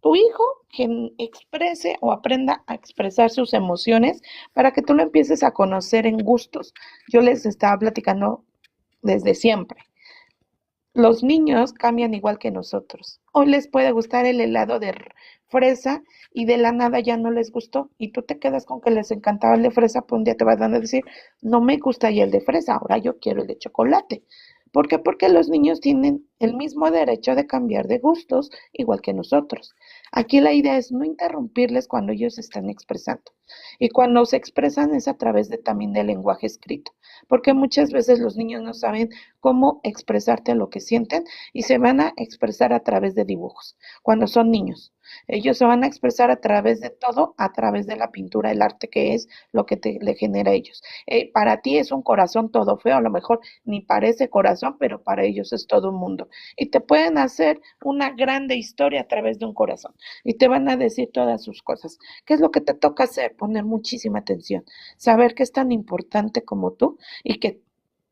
Speaker 3: tu hijo que exprese o aprenda a expresar sus emociones para que tú lo empieces a conocer en gustos. Yo les estaba platicando desde siempre. Los niños cambian igual que nosotros. Hoy les puede gustar el helado de fresa y de la nada ya no les gustó. Y tú te quedas con que les encantaba el de fresa, pues un día te van a decir, no me gusta ya el de fresa, ahora yo quiero el de chocolate. ¿Por qué? Porque los niños tienen el mismo derecho de cambiar de gustos, igual que nosotros. Aquí la idea es no interrumpirles cuando ellos están expresando. Y cuando se expresan es a través de también del lenguaje escrito, porque muchas veces los niños no saben cómo expresarte lo que sienten y se van a expresar a través de dibujos. Cuando son niños, ellos se van a expresar a través de todo, a través de la pintura, el arte que es lo que le genera a ellos. Para ti es un corazón todo feo, a lo mejor ni parece corazón, pero para ellos es todo un mundo. Y te pueden hacer una grande historia a través de un corazón y te van a decir todas sus cosas. ¿Qué es lo que te toca hacer? Poner muchísima atención, saber que es tan importante como tú y que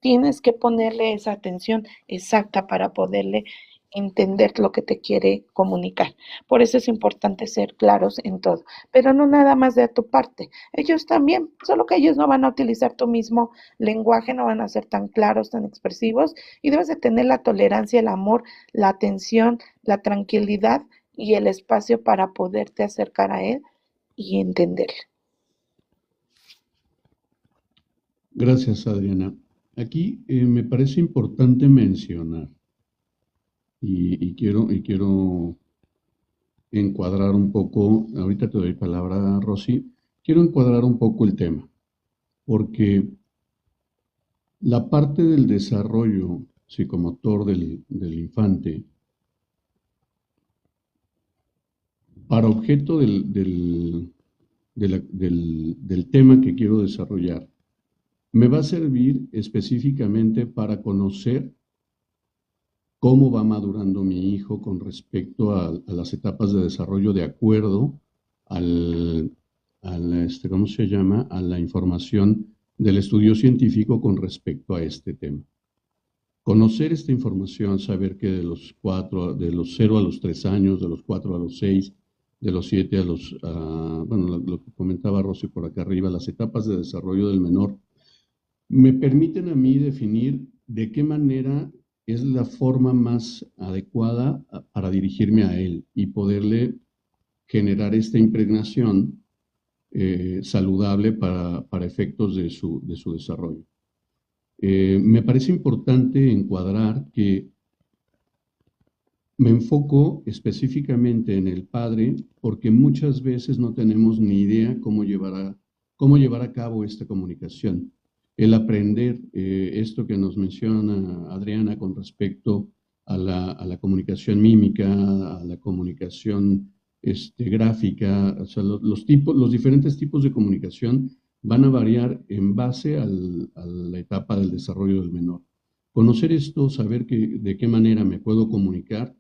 Speaker 3: tienes que ponerle esa atención exacta para poderle entender lo que te quiere comunicar. Por eso es importante ser claros en todo, pero no nada más de tu parte. Ellos también, solo que ellos no van a utilizar tu mismo lenguaje, no van a ser tan claros, tan expresivos, y debes de tener la tolerancia, el amor, la atención, la tranquilidad y el espacio para poderte acercar a él y entenderle.
Speaker 2: Gracias, Adriana. Aquí me parece importante mencionar y quiero encuadrar un poco, ahorita te doy palabra, Rosy, quiero encuadrar un poco el tema, porque la parte del desarrollo psicomotor del infante, para objeto del tema que quiero desarrollar, me va a servir específicamente para conocer cómo va madurando mi hijo con respecto a las etapas de desarrollo de acuerdo ¿cómo se llama? A la información del estudio científico con respecto a este tema. Conocer esta información, saber que de los 0 a los 3 años, de los 4 a los 6, de los 7 a los, bueno, lo que comentaba Rosy por acá arriba, las etapas de desarrollo del menor, me permiten a mí definir de qué manera es la forma más adecuada para dirigirme a él y poderle generar esta impregnación saludable para efectos de su desarrollo. Me parece importante encuadrar que me enfoco específicamente en el padre porque muchas veces no tenemos ni idea cómo llevar a cabo esta comunicación. El aprender esto que nos menciona Adriana con respecto a la comunicación mímica, a la comunicación gráfica, o sea, los diferentes tipos de comunicación van a variar en base a la etapa del desarrollo del menor. Conocer esto, saber de qué manera me puedo comunicar,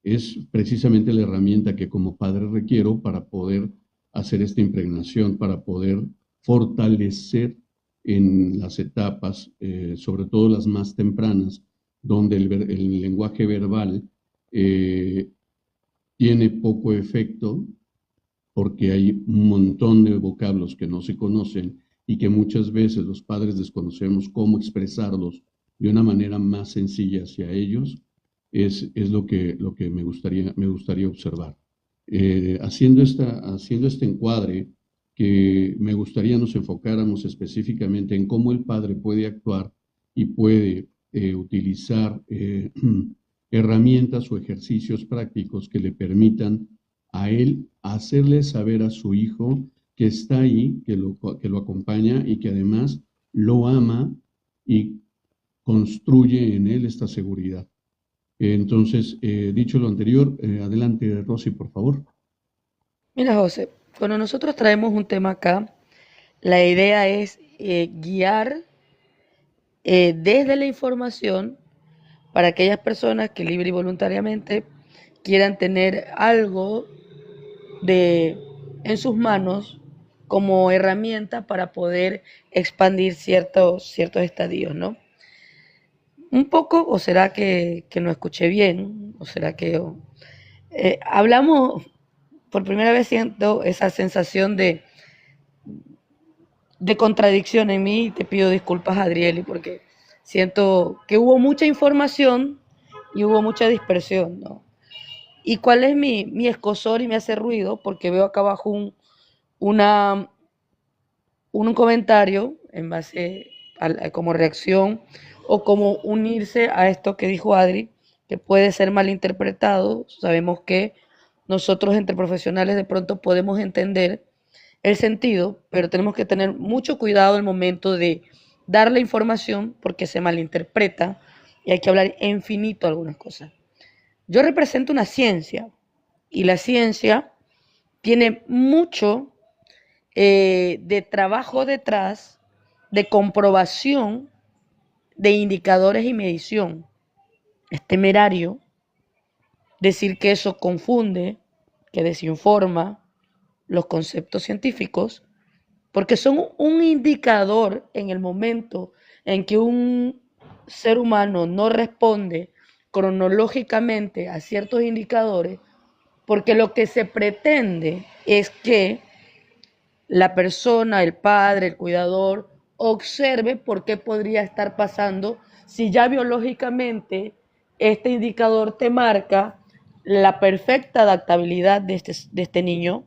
Speaker 2: es precisamente la herramienta que como padre requiero para poder hacer esta impregnación, para poder fortalecer en las etapas, sobre todo las más tempranas, donde el lenguaje verbal tiene poco efecto, porque hay un montón de vocablos que no se conocen y que muchas veces los padres desconocemos cómo expresarlos de una manera más sencilla hacia ellos, es lo que me gustaría observar. Haciendo este encuadre, que me gustaría nos enfocáramos específicamente en cómo el padre puede actuar y puede utilizar herramientas o ejercicios prácticos que le permitan a él hacerle saber a su hijo que está ahí, que lo acompaña y que además lo ama y construye en él esta seguridad. Entonces, dicho lo anterior, adelante, Rosy, por favor.
Speaker 1: Mira, José, cuando nosotros traemos un tema acá, la idea es guiar desde la información para aquellas personas que libre y voluntariamente quieran tener algo en sus manos como herramienta para poder expandir ciertos estadios, ¿no? Un poco, o será que no escuché bien, o será que hablamos por primera vez, siento esa sensación de contradicción en mí, y te pido disculpas, Adrieli, porque Siento que hubo mucha información y hubo mucha dispersión, ¿no? ¿Y cuál es mi escozor y me hace ruido? Porque veo acá abajo una, un comentario en base como reacción o como unirse a esto que dijo Adri, que puede ser malinterpretado. Sabemos que nosotros entre profesionales de pronto podemos entender el sentido, pero tenemos que tener mucho cuidado al momento de dar la información porque se malinterpreta y hay que hablar infinito algunas cosas. Yo represento una ciencia y la ciencia tiene mucho de trabajo detrás, de comprobación de indicadores y medición. Es temerario decir que eso confunde, que desinforma los conceptos científicos, porque son un indicador en el momento en que un ser humano no responde cronológicamente a ciertos indicadores, porque lo que se pretende es que la persona, el padre, el cuidador, observe por qué podría estar pasando si ya biológicamente este indicador te marca la perfecta adaptabilidad de este niño.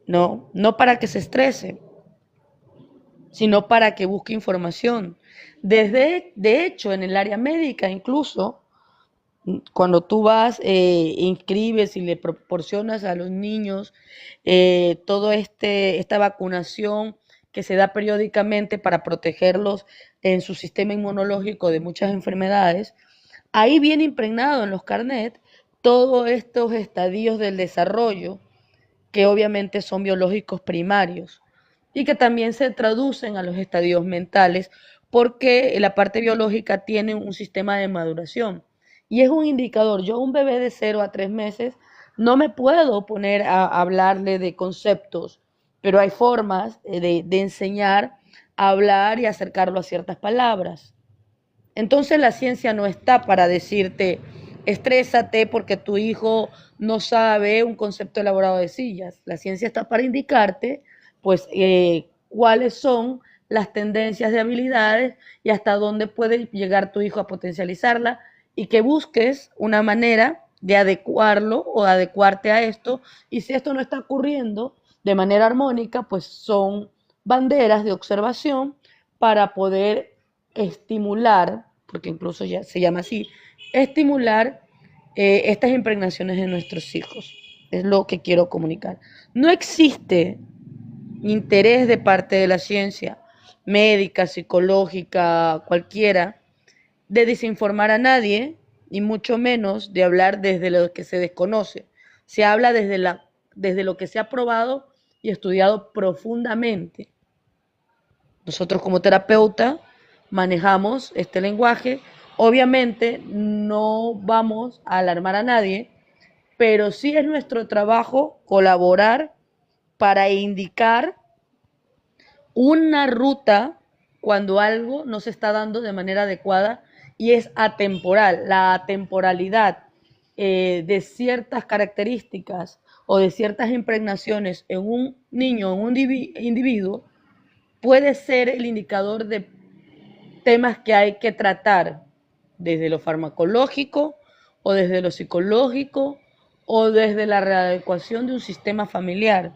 Speaker 1: No para que se estrese, sino para que busque información. De hecho, en el área médica incluso, cuando tú vas, inscribes y le proporcionas a los niños todo esta vacunación que se da periódicamente para protegerlos en su sistema inmunológico de muchas enfermedades, ahí viene impregnado en los carnets todos estos estadios del desarrollo que obviamente son biológicos primarios y que también se traducen a los estadios mentales porque la parte biológica tiene un sistema de maduración y es un indicador. Yo a un bebé de 0 a 3 meses no me puedo poner a hablarle de conceptos, pero hay formas de enseñar a hablar y acercarlo a ciertas palabras. Entonces la ciencia no está para decirte, estrésate porque tu hijo no sabe un concepto elaborado de sillas. La ciencia está para indicarte, pues, cuáles son las tendencias de habilidades y hasta dónde puede llegar tu hijo a potencializarla y que busques una manera de adecuarlo o adecuarte a esto. Y si esto no está ocurriendo de manera armónica, pues son banderas de observación para poder estimular, porque incluso ya se llama así, estimular estas impregnaciones de nuestros hijos. Es lo que quiero comunicar. No existe interés de parte de la ciencia médica, psicológica, cualquiera, de desinformar a nadie, y mucho menos de hablar desde lo que se desconoce. Se habla desde lo que se ha probado y estudiado profundamente. Nosotros como terapeuta manejamos este lenguaje. Obviamente no vamos a alarmar a nadie, pero sí es nuestro trabajo colaborar para indicar una ruta cuando algo no se está dando de manera adecuada y es atemporal. La atemporalidad de ciertas características o de ciertas impregnaciones en un niño, en un individuo, puede ser el indicador de temas que hay que tratar desde lo farmacológico o desde lo psicológico o desde la readecuación de un sistema familiar.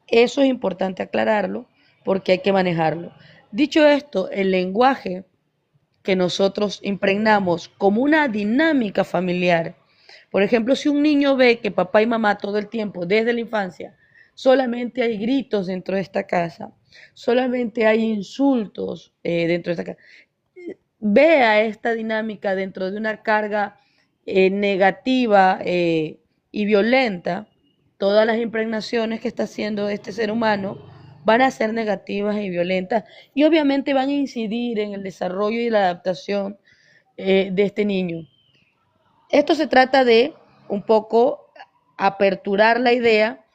Speaker 1: Eso es importante aclararlo porque hay que manejarlo. Dicho esto, el lenguaje que nosotros impregnamos como una dinámica familiar. Por ejemplo, si un niño ve que papá y mamá todo el tiempo, desde la infancia, solamente hay gritos dentro de esta casa, solamente hay insultos dentro de esta casa, vea esta dinámica dentro de una carga negativa y violenta, todas las impregnaciones que está haciendo este ser humano van a ser negativas y violentas y obviamente van a incidir en el desarrollo y la adaptación de este niño. Esto se trata de un poco aperturar la idea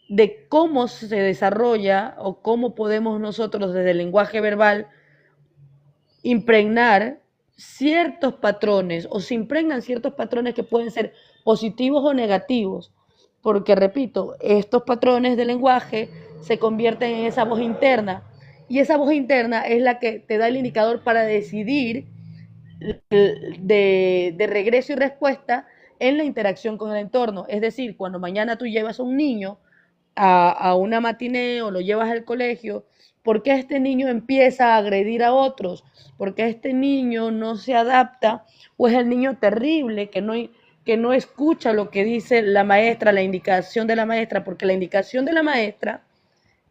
Speaker 1: de cómo se desarrolla o cómo podemos nosotros desde el lenguaje verbal impregnar ciertos patrones o se impregnan ciertos patrones que pueden ser positivos o negativos, porque repito, estos patrones de lenguaje se convierten en esa voz interna Y esa voz interna es la que te da el indicador para decidir de regreso y respuesta en la interacción con el entorno. Es decir, cuando mañana tú llevas a un niño a una matiné o lo llevas al colegio, ¿por qué este niño empieza a agredir a otros? ¿Por qué este niño no se adapta? ¿O es el niño terrible que no escucha lo que dice la maestra, la indicación de la maestra? Porque la indicación de la maestra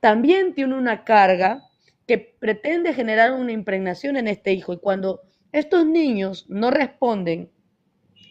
Speaker 1: también tiene una carga que pretende generar una impregnación en este hijo. Y cuando estos niños no responden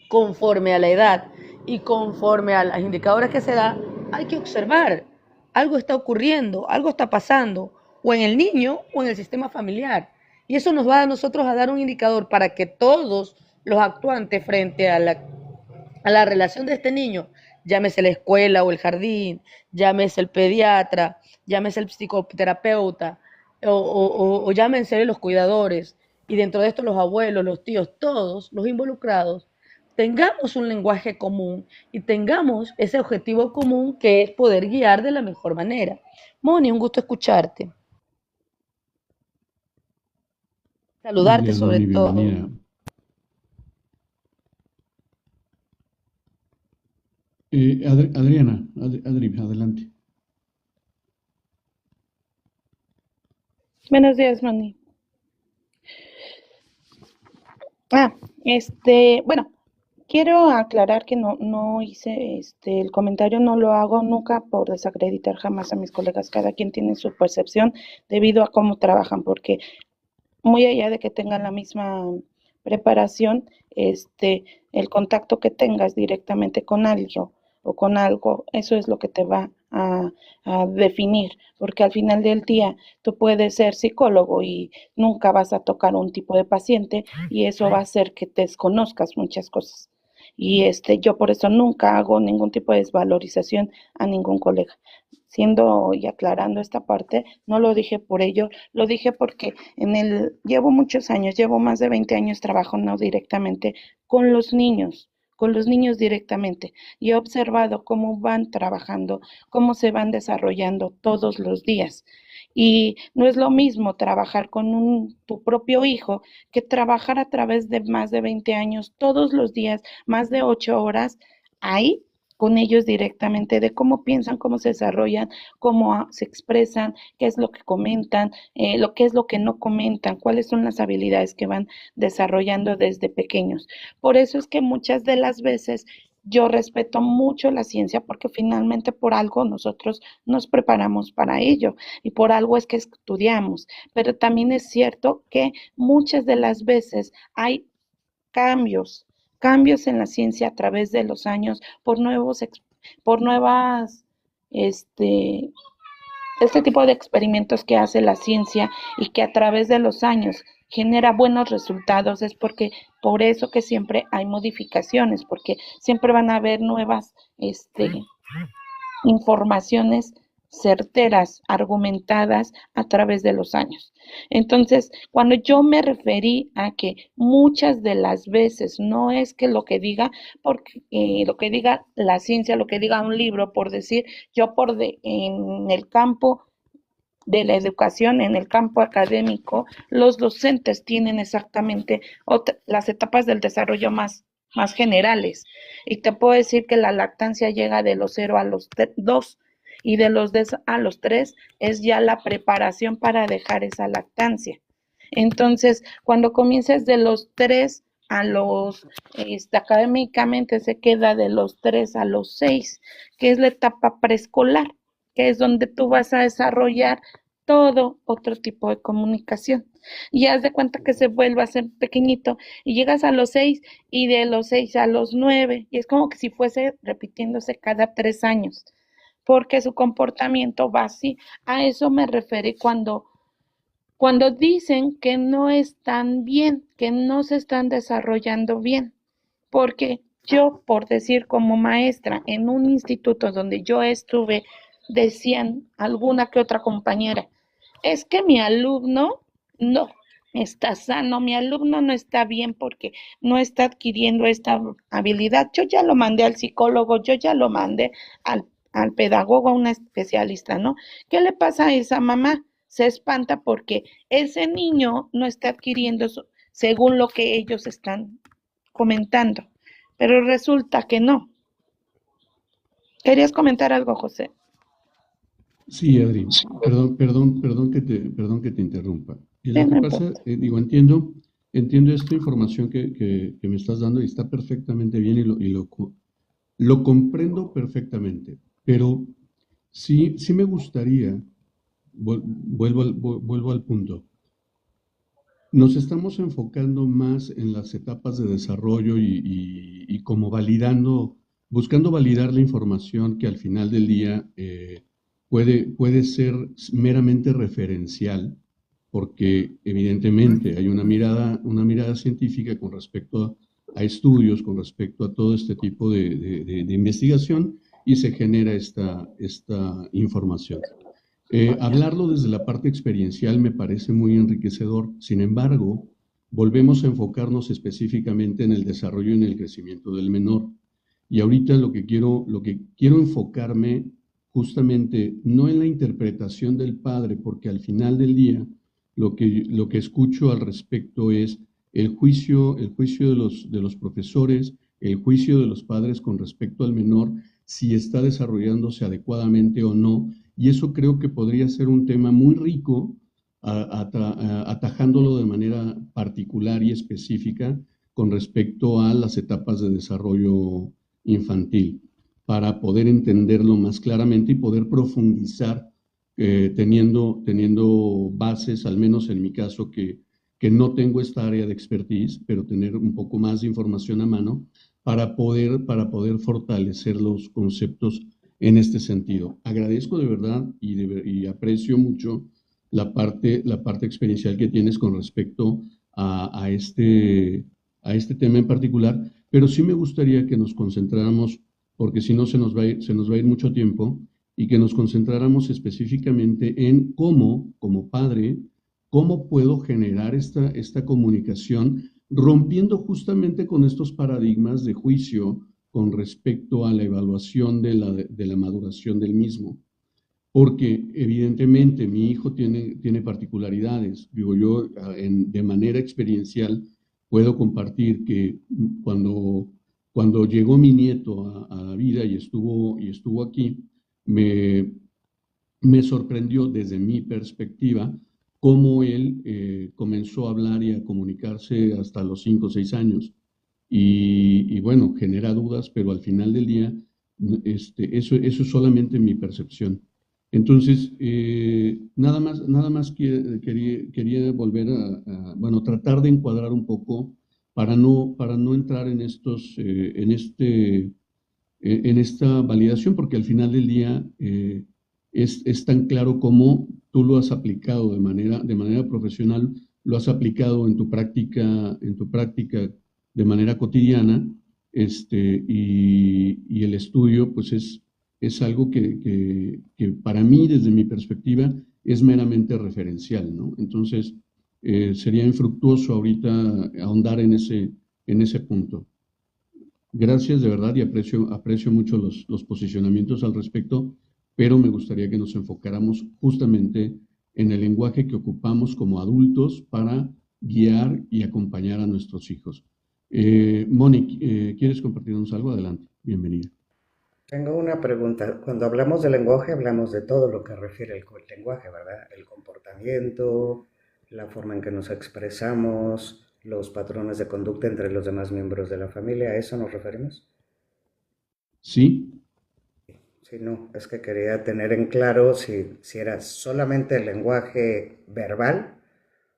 Speaker 1: conforme a la edad y conforme a los indicadores que se da, hay que observar. Algo está ocurriendo, algo está pasando, o en el niño o en el sistema familiar. Y eso nos va a nosotros a dar un indicador para que todos los actuantes frente a la relación de este niño, llámese la escuela o el jardín, llámese el pediatra, llámese el psicoterapeuta, o llámense los cuidadores, y dentro de esto los abuelos, los tíos, todos los involucrados, tengamos un lenguaje común y tengamos ese objetivo común que es poder guiar de la mejor manera. Moni, un gusto escucharte. Saludarte
Speaker 2: Gracias,
Speaker 1: sobre
Speaker 2: Moni,
Speaker 1: todo.
Speaker 2: bienvenida. Adriana, Adri, adelante.
Speaker 3: Buenos días, Manny. Bueno, quiero aclarar que no hice el comentario, no lo hago nunca por desacreditar jamás a mis colegas. Cada quien tiene su percepción debido a cómo trabajan, porque muy allá de que tengan la misma preparación, el contacto que tengas directamente con alguien o con algo, eso es lo que te va a definir, porque al final del día tú puedes ser psicólogo y nunca vas a tocar un tipo de paciente y eso va a hacer que desconozcas muchas cosas. Y yo por eso nunca hago ningún tipo de desvalorización a ningún colega. Siendo y aclarando esta parte, no lo dije por ello, lo dije porque llevo muchos años, llevo más de 20 años trabajando directamente con los niños directamente, y he observado cómo van trabajando, cómo se van desarrollando todos los días. Y no es lo mismo trabajar con tu propio hijo que trabajar a través de más de 20 años, todos los días, más de 8 horas, ahí con ellos directamente, de cómo piensan, cómo se desarrollan, cómo se expresan, qué es lo que comentan, qué es lo que no comentan, cuáles son las habilidades que van desarrollando desde pequeños. Por eso es que muchas de las veces yo respeto mucho la ciencia, porque finalmente por algo nosotros nos preparamos para ello y por algo es que estudiamos, pero también es cierto que muchas de las veces hay cambios en la ciencia a través de los años por nuevas, este tipo de experimentos que hace la ciencia y que a través de los años genera buenos resultados. Es porque por eso que siempre hay modificaciones, porque siempre van a haber nuevas informaciones certeras, argumentadas a través de los años. Entonces, cuando yo me referí a que muchas de las veces no es que lo que diga, porque lo que diga la ciencia, lo que diga un libro, por decir, en el campo de la educación, en el campo académico, los docentes tienen exactamente las etapas del desarrollo más generales. Y te puedo decir que la lactancia llega de los 0 a los 2, y de los 2 a los 3 es ya la preparación para dejar esa lactancia. Entonces, cuando comienzas de los 3 a los, académicamente se queda de los 3 a los 6, que es la etapa preescolar, que es donde tú vas a desarrollar todo otro tipo de comunicación. Y haz de cuenta que se vuelve a ser pequeñito y llegas a los 6 y de los 6 a los 9, y es como que si fuese repitiéndose cada 3 años, porque su comportamiento va así. A eso me refiero cuando dicen que no están bien, que no se están desarrollando bien, porque yo, por decir como maestra en un instituto donde yo estuve, decían alguna que otra compañera, es que mi alumno no está sano, mi alumno no está bien porque no está adquiriendo esta habilidad. Yo ya lo mandé al psicólogo, yo ya lo mandé al pedagogo, a una especialista, ¿no? ¿Qué le pasa a esa mamá? se espanta porque ese niño no está adquiriendo según lo que ellos están comentando, pero resulta que no. ¿Querías comentar algo, José?
Speaker 2: Sí, Adri, perdón que te interrumpa. Y
Speaker 3: Sí,
Speaker 2: lo que
Speaker 3: no
Speaker 2: pasa,
Speaker 3: importa.
Speaker 2: digo, entiendo esta información que me estás dando y está perfectamente bien lo comprendo perfectamente, pero sí me gustaría, vuelvo al punto. Nos estamos enfocando más en las etapas de desarrollo y como buscando validar la información que al final del día puede ser meramente referencial, porque evidentemente hay una mirada científica con respecto a estudios, con respecto a todo este tipo de investigación y se genera esta información. Hablarlo desde la parte experiencial me parece muy enriquecedor. Sin embargo, volvemos a enfocarnos específicamente en el desarrollo y en el crecimiento del menor. Y ahorita lo que quiero enfocarme justamente no en la interpretación del padre, porque al final del día lo que escucho al respecto es el juicio de los profesores, el juicio de los padres con respecto al menor, si está desarrollándose adecuadamente o no, y eso creo que podría ser un tema muy rico, atajándolo de manera particular y específica con respecto a las etapas de desarrollo infantil, para poder entenderlo más claramente y poder profundizar teniendo bases, al menos en mi caso, que no tengo esta área de expertise, pero tener un poco más de información a mano para poder fortalecer los conceptos en este sentido. Agradezco de verdad y aprecio mucho la parte experiencial que tienes con respecto a este tema en particular, pero sí me gustaría que nos concentráramos, porque si no se nos va a ir mucho tiempo, y que nos concentráramos específicamente en cómo, como padre, cómo puedo generar esta comunicación, rompiendo justamente con estos paradigmas de juicio con respecto a la evaluación de la maduración del mismo. Porque evidentemente mi hijo tiene particularidades. Digo, yo de manera experiencial puedo compartir que cuando llegó mi nieto a la vida y estuvo aquí, me, me sorprendió desde mi perspectiva cómo él comenzó a hablar y a comunicarse hasta los 5 o 6 años. Y bueno, genera dudas, pero al final del día, eso es solamente mi percepción. Entonces, nada más quería volver bueno, tratar de encuadrar un poco para no entrar en en esta validación, porque al final del día es tan claro como tú lo has aplicado de manera profesional, lo has aplicado en tu práctica de manera cotidiana, y el estudio, pues es algo que para mí, desde mi perspectiva, es meramente referencial, ¿no? Entonces, sería infructuoso ahorita ahondar en ese punto. Gracias de verdad y aprecio mucho los posicionamientos al respecto, pero me gustaría que nos enfocáramos justamente en el lenguaje que ocupamos como adultos para guiar y acompañar a nuestros hijos. Monique, ¿quieres compartirnos algo? Adelante, bienvenida.
Speaker 5: Tengo una pregunta. Cuando hablamos de lenguaje, hablamos de todo lo que refiere el lenguaje, ¿verdad? El comportamiento, la forma en que nos expresamos, los patrones de conducta entre los demás miembros de la familia. ¿A eso nos referimos?
Speaker 2: Sí,
Speaker 5: Sí, no, es que quería tener en claro si era solamente el lenguaje verbal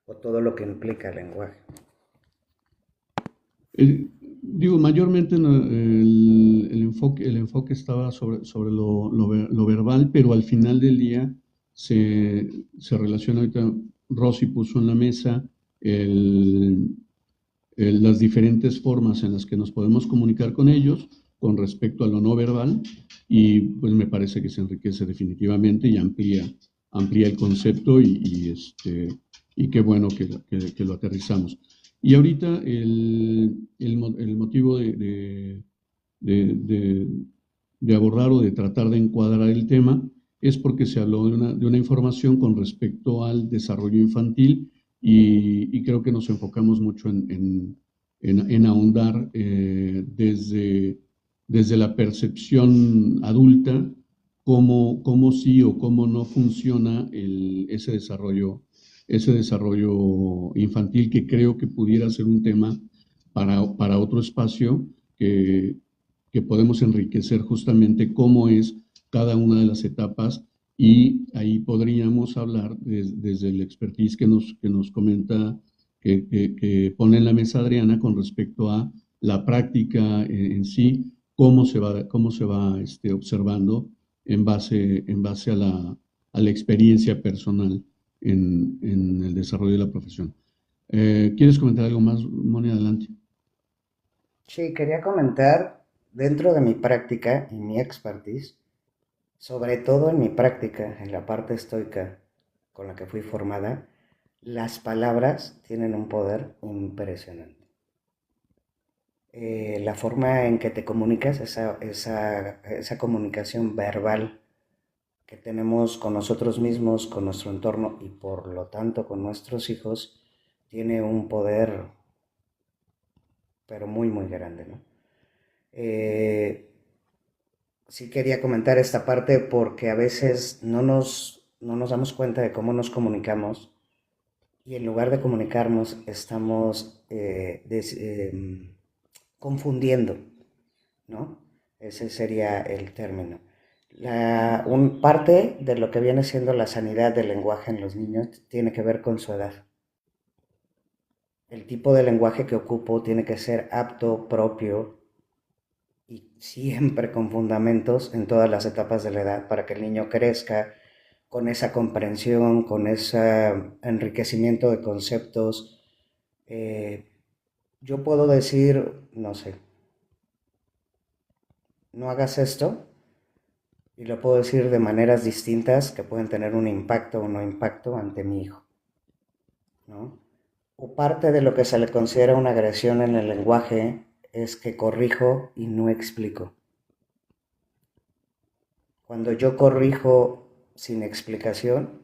Speaker 5: o todo lo que implica el lenguaje.
Speaker 2: digo, mayormente no, el enfoque estaba sobre lo verbal, pero al final del día se relaciona, ahorita Rosy puso en la mesa el, las diferentes formas en las que nos podemos comunicar con ellos con respecto a lo no verbal, y pues me parece que se enriquece definitivamente y amplía el concepto y qué bueno que lo aterrizamos. Y ahorita el motivo de abordar o de tratar de encuadrar el tema es porque se habló de una información con respecto al desarrollo infantil y creo que nos enfocamos mucho en ahondar desde la percepción adulta cómo sí o cómo no funciona ese desarrollo infantil, que creo que pudiera ser un tema para otro espacio que podemos enriquecer justamente cómo es cada una de las etapas, y ahí podríamos hablar desde el expertise que nos comenta, que pone en la mesa Adriana con respecto a la práctica en sí, cómo se va observando en base a la experiencia personal en el desarrollo de la profesión. ¿Quieres comentar algo más, Moni? Adelante.
Speaker 5: Sí, quería comentar dentro de mi práctica y mi expertise, sobre todo en mi práctica, en la parte estoica con la que fui formada, las palabras tienen un poder impresionante. La forma en que te comunicas, esa comunicación verbal que tenemos con nosotros mismos, con nuestro entorno y por lo tanto con nuestros hijos, tiene un poder, pero muy, muy grande, ¿no? Sí quería comentar esta parte porque a veces no nos damos cuenta de cómo nos comunicamos, y en lugar de comunicarnos estamos confundiendo, ¿no? Ese sería el término. Parte de lo que viene siendo la sanidad del lenguaje en los niños tiene que ver con su edad. El tipo de lenguaje que ocupo tiene que ser apto, propio y siempre con fundamentos en todas las etapas de la edad para que el niño crezca con esa comprensión, con ese enriquecimiento de conceptos. Yo puedo decir, no sé, no hagas esto, y lo puedo decir de maneras distintas que pueden tener un impacto o no impacto ante mi hijo, ¿no? O parte de lo que se le considera una agresión en el lenguaje es que corrijo y no explico. Cuando yo corrijo sin explicación,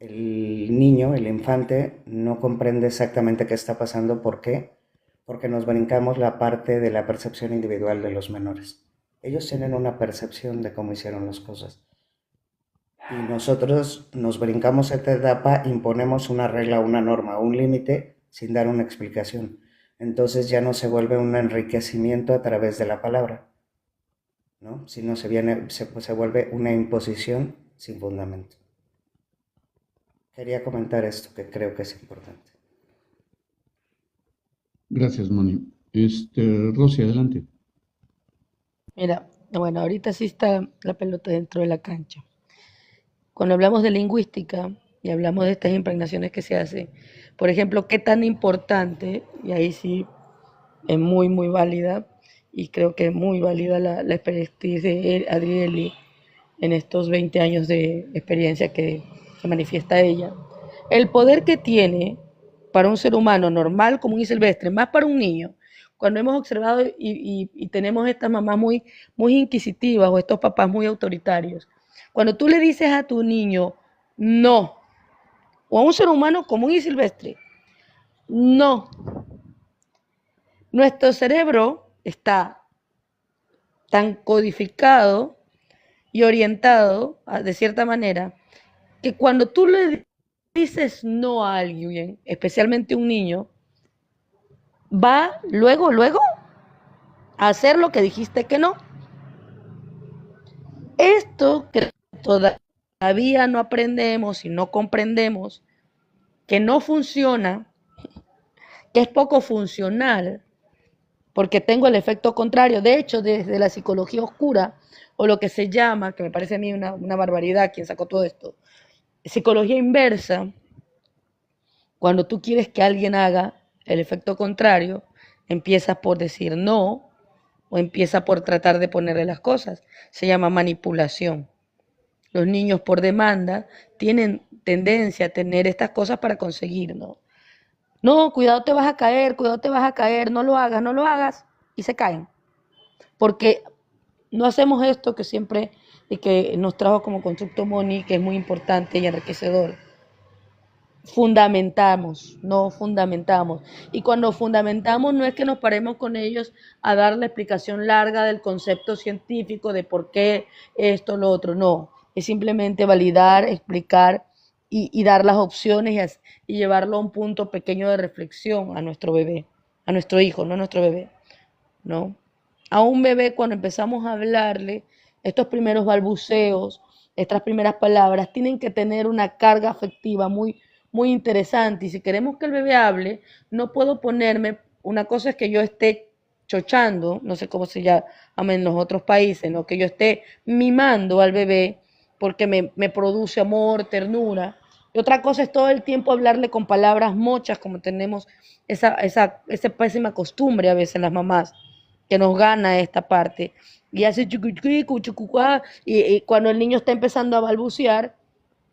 Speaker 5: el niño, el infante, no comprende exactamente qué está pasando. ¿Por qué? Porque nos brincamos la parte de la percepción individual de los menores. Ellos tienen una percepción de cómo hicieron las cosas. Y nosotros nos brincamos esta etapa, imponemos una regla, una norma, un límite, sin dar una explicación. Entonces ya no se vuelve un enriquecimiento a través de la palabra, ¿no? Sino se vuelve una imposición sin fundamento. Quería comentar esto que creo que es importante.
Speaker 2: Gracias, Moni. Rosy, adelante.
Speaker 1: Mira, bueno, ahorita sí está la pelota dentro de la cancha. Cuando hablamos de lingüística y hablamos de estas impregnaciones que se hacen, por ejemplo, qué tan importante, y ahí sí es muy, muy válida, y creo que es muy válida la expertise de Adrieli en estos 20 años de experiencia que manifiesta ella. El poder que tiene para un ser humano normal, común y silvestre, más para un niño, cuando hemos observado y tenemos estas mamás muy, muy inquisitivas o estos papás muy autoritarios, cuando tú le dices a tu niño no, o a un ser humano común y silvestre, no, nuestro cerebro está tan codificado y orientado de cierta manera que cuando tú le dices no a alguien, especialmente un niño, va luego a hacer lo que dijiste que no. Esto que todavía no aprendemos y no comprendemos, que no funciona, que es poco funcional, porque tengo el efecto contrario. De hecho, desde la psicología oscura, o lo que se llama, que me parece a mí una barbaridad, quien sacó todo esto, psicología inversa, cuando tú quieres que alguien haga el efecto contrario, empiezas por decir no o empieza por tratar de ponerle las cosas. Se llama manipulación. Los niños por demanda tienen tendencia a tener estas cosas para conseguir, ¿no? No, cuidado te vas a caer, no lo hagas, y se caen. Porque no hacemos esto que siempre y que nos trajo como constructo Moni, que es muy importante y enriquecedor. Fundamentamos. Y cuando fundamentamos no es que nos paremos con ellos a dar la explicación larga del concepto científico de por qué esto, lo otro, no. Es simplemente validar, explicar y dar las opciones y llevarlo a un punto pequeño de reflexión a nuestro bebé, a nuestro hijo, no a nuestro bebé, ¿no? A un bebé cuando empezamos a hablarle, estos primeros balbuceos, estas primeras palabras, tienen que tener una carga afectiva muy interesante. Y si queremos que el bebé hable, no puedo ponerme, una cosa es que yo esté chochando, no sé cómo se llama en los otros países, ¿no? Que yo esté mimando al bebé porque me produce amor, ternura. Y otra cosa es todo el tiempo hablarle con palabras mochas, como tenemos esa pésima costumbre a veces las mamás, que nos gana esta parte. Y hace chucuchicu, chucucuá, y cuando el niño está empezando a balbucear,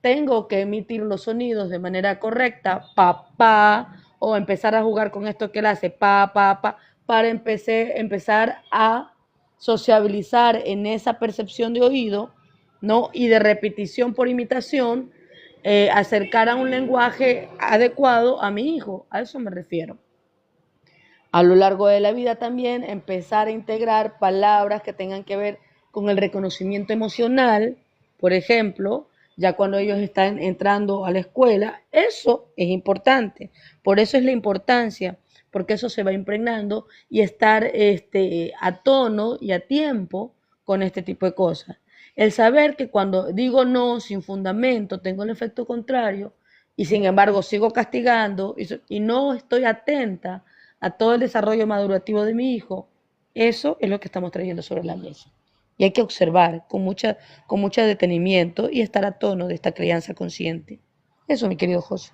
Speaker 1: tengo que emitir los sonidos de manera correcta, pa, o empezar a jugar con esto que él hace, pa, para empezar a sociabilizar en esa percepción de oído, ¿no? Y de repetición por imitación, acercar a un lenguaje adecuado a mi hijo, a eso me refiero. A lo largo de la vida también empezar a integrar palabras que tengan que ver con el reconocimiento emocional, por ejemplo, ya cuando ellos están entrando a la escuela, eso es importante. Por eso es la importancia, porque eso se va impregnando y estar a tono y a tiempo con este tipo de cosas. El saber que cuando digo no sin fundamento tengo el efecto contrario y sin embargo sigo castigando y no estoy atenta a todo el desarrollo madurativo de mi hijo, eso es lo que estamos trayendo sobre la mesa. Y hay que observar con mucho detenimiento y estar a tono de esta crianza consciente. Eso, mi querido José.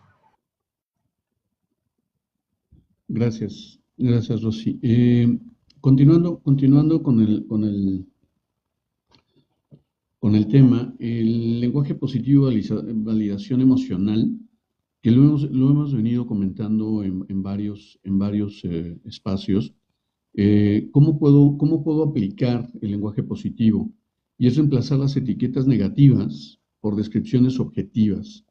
Speaker 2: Gracias, Rosy. Continuando con el tema, el lenguaje positivo, validación emocional, que lo hemos venido comentando en varios espacios. ¿Cómo puedo aplicar el lenguaje positivo? Y es reemplazar las etiquetas negativas por descripciones objetivas.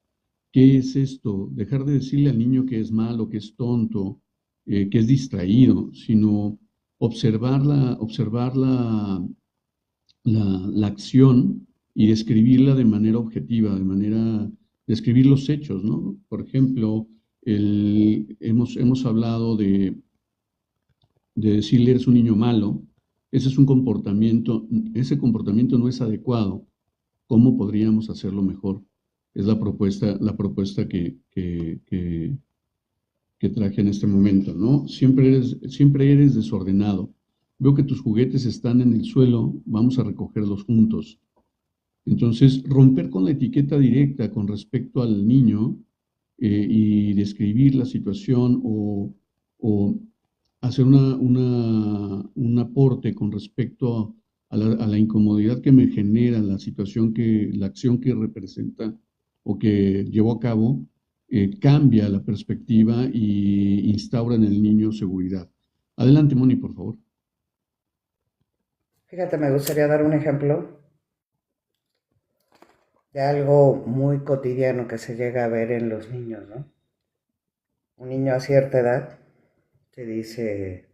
Speaker 2: ¿Qué es esto? Dejar de decirle al niño que es malo, que es tonto, que es distraído, sino observar la acción y describirla de manera objetiva, describir los hechos, ¿no? Por ejemplo, hemos hablado de decirle eres un niño malo, ese comportamiento no es adecuado. ¿Cómo podríamos hacerlo mejor? Es la propuesta que traje en este momento, ¿no? Siempre eres desordenado. Veo que tus juguetes están en el suelo, vamos a recogerlos juntos. Entonces, romper con la etiqueta directa con respecto al niño y describir la situación o hacer un aporte con respecto a la incomodidad que me genera la acción que representa o que llevó a cabo, cambia la perspectiva y instaura en el niño seguridad. Adelante, Moni, por favor.
Speaker 5: Fíjate, me gustaría dar un ejemplo de algo muy cotidiano que se llega a ver en los niños, ¿no? Un niño a cierta edad te dice,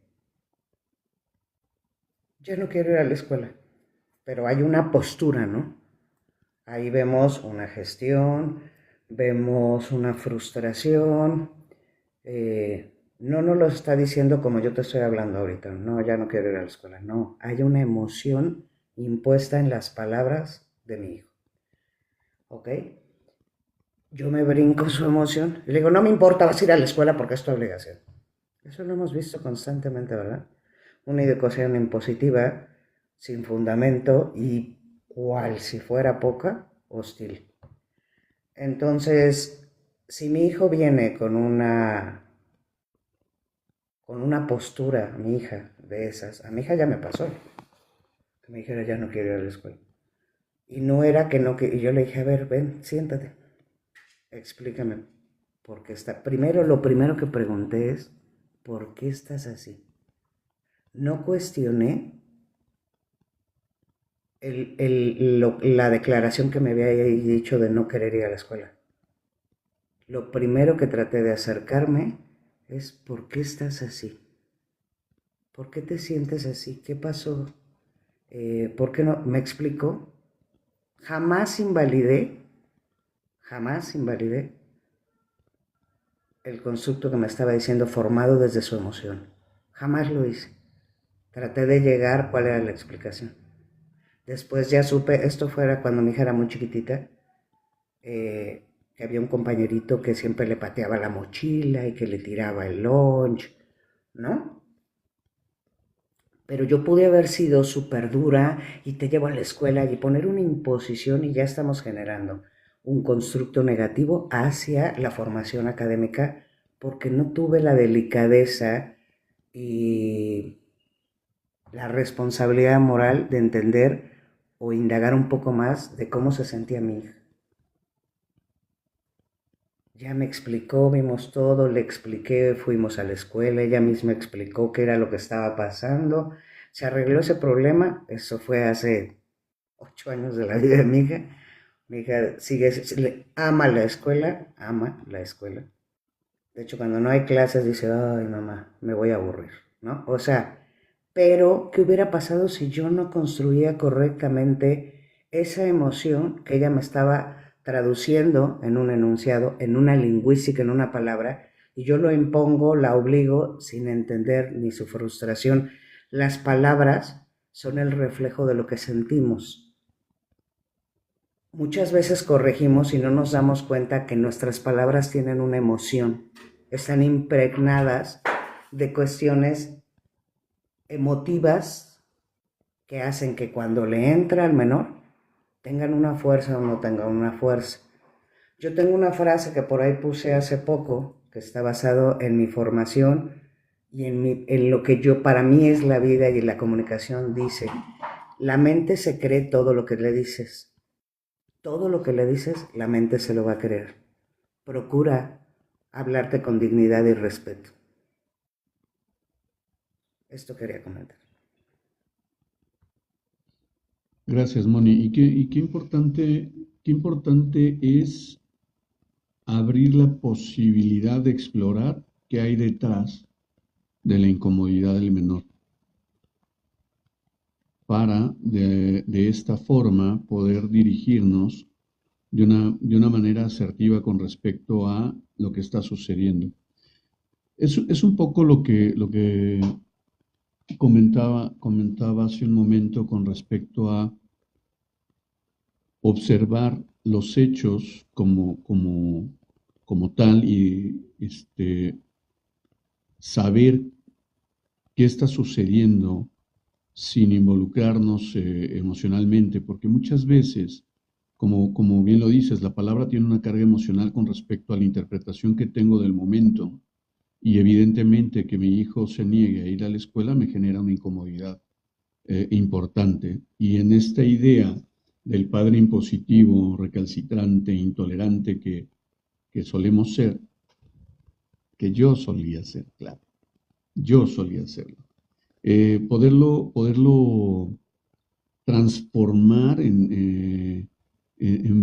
Speaker 5: yo no quiero ir a la escuela, pero hay una postura, ¿no? Ahí vemos una gestión, vemos una frustración, no nos lo está diciendo como yo te estoy hablando ahorita, no, ya no quiero ir a la escuela, no, hay una emoción impuesta en las palabras de mi hijo, ¿ok? Yo me brinco su emoción y le digo, no me importa, vas a ir a la escuela porque es tu obligación. Eso lo hemos visto constantemente, ¿verdad? Una educación impositiva, sin fundamento y cual si fuera poca, hostil. Entonces, si mi hijo viene con una postura, mi hija, de esas, a mi hija ya me pasó, que me dijera ya no quiero ir a la escuela. Y no era que no, y yo le dije, a ver, ven, siéntate, explícame por qué está. Lo primero que pregunté es, ¿por qué estás así? No cuestioné la declaración que me había dicho de no querer ir a la escuela. Lo primero que traté de acercarme es, ¿por qué estás así? ¿Por qué te sientes así? ¿Qué pasó? ¿Por qué no? ¿Me explicó? Jamás invalidé, jamás invalidé el constructo que me estaba diciendo formado desde su emoción. Jamás lo hice. Traté de llegar cuál era la explicación. Después ya supe, esto fuera cuando mi hija era muy chiquitita, que había un compañerito que siempre le pateaba la mochila y que le tiraba el lunch, ¿no? Pero yo pude haber sido súper dura y te llevo a la escuela y poner una imposición y ya estamos generando un constructo negativo hacia la formación académica porque no tuve la delicadeza y la responsabilidad moral de entender o indagar un poco más de cómo se sentía mi hija. Ya me explicó, vimos todo, le expliqué, fuimos a la escuela, ella misma explicó qué era lo que estaba pasando, se arregló ese problema, eso fue hace 8 años de la vida de mi hija. Mi hija ama la escuela, ama la escuela. De hecho, cuando no hay clases dice, ay mamá, me voy a aburrir, ¿no? O sea, pero ¿qué hubiera pasado si yo no construía correctamente esa emoción que ella me estaba traduciendo en un enunciado, en una lingüística, en una palabra, y yo lo impongo, la obligo sin entender ni su frustración? Las palabras son el reflejo de lo que sentimos. Muchas veces corregimos y no nos damos cuenta que nuestras palabras tienen una emoción, están impregnadas de cuestiones emotivas que hacen que cuando le entra al menor tengan una fuerza o no tengan una fuerza. Yo tengo una frase que por ahí puse hace poco, que está basado en mi formación y en lo que para mí es la vida y la comunicación. Dice, la mente se cree todo lo que le dices. Todo lo que le dices, la mente se lo va a creer. Procura hablarte con dignidad y respeto. Esto quería comentar.
Speaker 2: Gracias, Moni. Y qué importante es abrir la posibilidad de explorar qué hay detrás de la incomodidad del menor, para de esta forma poder dirigirnos de una manera asertiva con respecto a lo que está sucediendo. Es un poco lo que comentaba hace un momento con respecto a observar los hechos como tal y saber qué está sucediendo sin involucrarnos emocionalmente, porque muchas veces, como bien lo dices, la palabra tiene una carga emocional con respecto a la interpretación que tengo del momento, y evidentemente que mi hijo se niegue a ir a la escuela me genera una incomodidad importante. Y en esta idea del padre impositivo, recalcitrante, intolerante que solemos ser, que yo solía ser, claro, yo solía serlo. Poderlo transformar en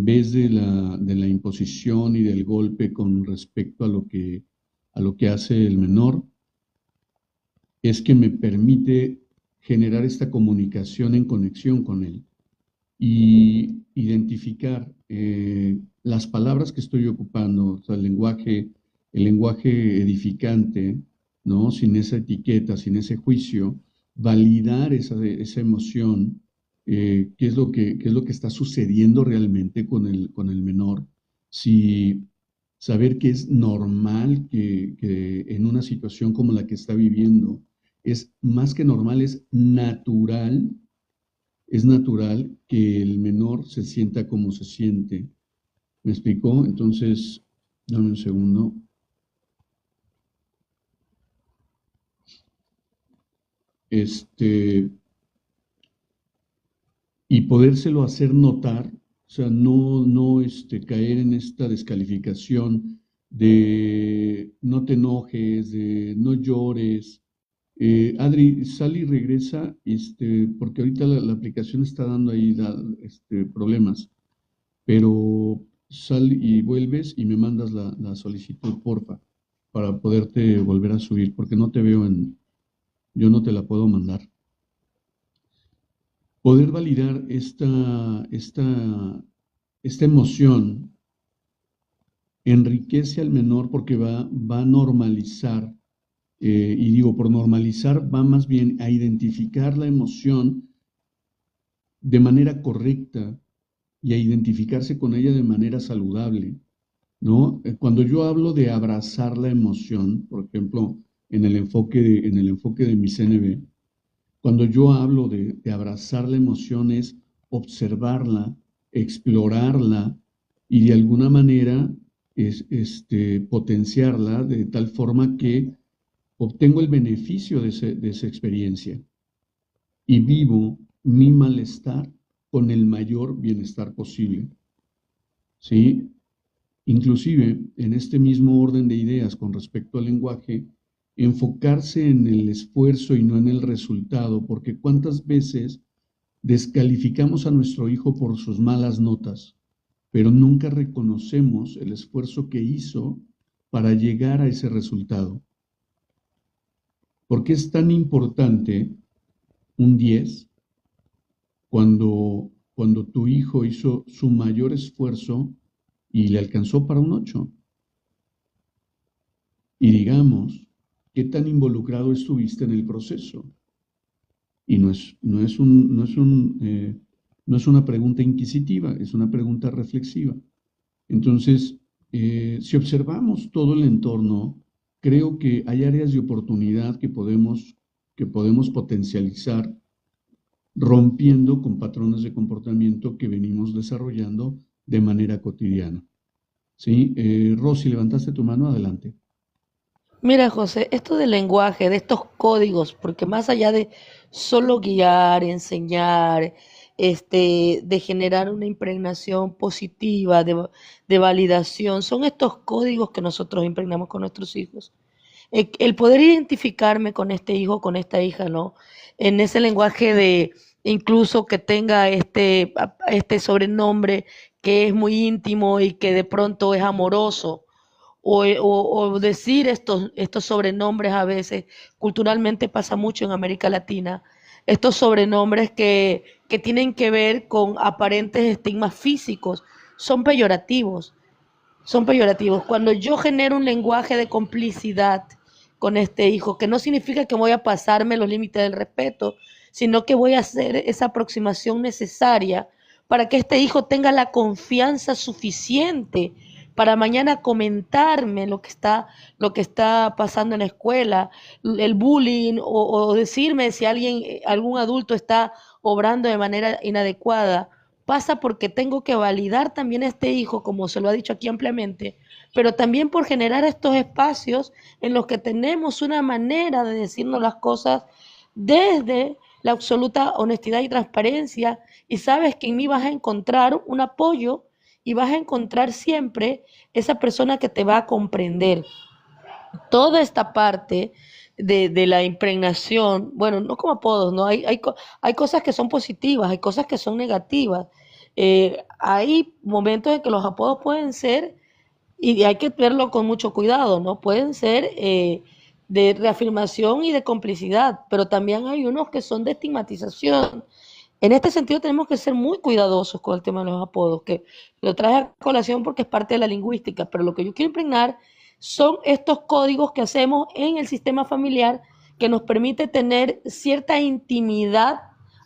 Speaker 2: vez de la imposición y del golpe con respecto a lo que hace el menor, es que me permite generar esta comunicación en conexión con él y identificar las palabras que estoy ocupando, o sea, el lenguaje edificante, ¿no? Sin esa etiqueta, sin ese juicio, validar esa emoción, qué es lo que está sucediendo realmente con el menor. Si saber que es normal que en una situación como la que está viviendo, es más que normal, es natural que el menor se sienta como se siente. ¿Me explicó? Entonces, dame un segundo. Este, y podérselo hacer notar, o sea, no caer en esta descalificación de no te enojes, de no llores, Adri, sal y regresa, porque ahorita la aplicación está dando ahí problemas, pero sal y vuelves y me mandas la solicitud, porfa, para poderte volver a subir, porque no te veo yo no te la puedo mandar. Poder validar esta emoción enriquece al menor porque va a normalizar, y digo, por normalizar va más bien a identificar la emoción de manera correcta y a identificarse con ella de manera saludable, ¿no? Cuando yo hablo de abrazar la emoción, por ejemplo, en el enfoque de mi CNB, cuando yo hablo de abrazar la emoción es observarla, explorarla y de alguna manera potenciarla de tal forma que obtengo el beneficio de esa experiencia y vivo mi malestar con el mayor bienestar posible. ¿Sí? Inclusive, en este mismo orden de ideas con respecto al lenguaje, enfocarse en el esfuerzo y no en el resultado, porque cuántas veces descalificamos a nuestro hijo por sus malas notas, pero nunca reconocemos el esfuerzo que hizo para llegar a ese resultado. ¿Por qué es tan importante un 10 cuando tu hijo hizo su mayor esfuerzo y le alcanzó para un 8? Y digamos, ¿qué tan involucrado estuviste en el proceso? Y no es una pregunta inquisitiva, es una pregunta reflexiva. Entonces, si observamos todo el entorno, creo que hay áreas de oportunidad que podemos potencializar rompiendo con patrones de comportamiento que venimos desarrollando de manera cotidiana. ¿Sí? Rosy, levantaste tu mano, adelante.
Speaker 1: Mira, José, esto del lenguaje, de estos códigos, porque más allá de solo guiar, enseñar, de generar una impregnación positiva, de validación, son estos códigos que nosotros impregnamos con nuestros hijos. El poder identificarme con este hijo, con esta hija, ¿no? En ese lenguaje de incluso que tenga este sobrenombre que es muy íntimo y que de pronto es amoroso, o decir estos sobrenombres a veces, culturalmente pasa mucho en América Latina, estos sobrenombres que tienen que ver con aparentes estigmas físicos, son peyorativos, son peyorativos. Cuando yo genero un lenguaje de complicidad con este hijo, que no significa que voy a pasarme los límites del respeto, sino que voy a hacer esa aproximación necesaria para que este hijo tenga la confianza suficiente para mañana comentarme lo que está pasando en la escuela, el bullying, o decirme si algún adulto está obrando de manera inadecuada. Pasa porque tengo que validar también a este hijo, como se lo ha dicho aquí ampliamente, pero también por generar estos espacios en los que tenemos una manera de decirnos las cosas desde la absoluta honestidad y transparencia, y sabes que en mí vas a encontrar un apoyo y vas a encontrar siempre esa persona que te va a comprender. Toda esta parte de la impregnación, bueno, no como apodos, ¿no? Hay cosas que son positivas, hay cosas que son negativas. Hay momentos en que los apodos pueden ser, y hay que verlo con mucho cuidado, ¿no? Pueden ser de reafirmación y de complicidad, pero también hay unos que son de estigmatización. En este sentido tenemos que ser muy cuidadosos con el tema de los apodos, que lo traje a colación porque es parte de la lingüística, pero lo que yo quiero impregnar son estos códigos que hacemos en el sistema familiar que nos permite tener cierta intimidad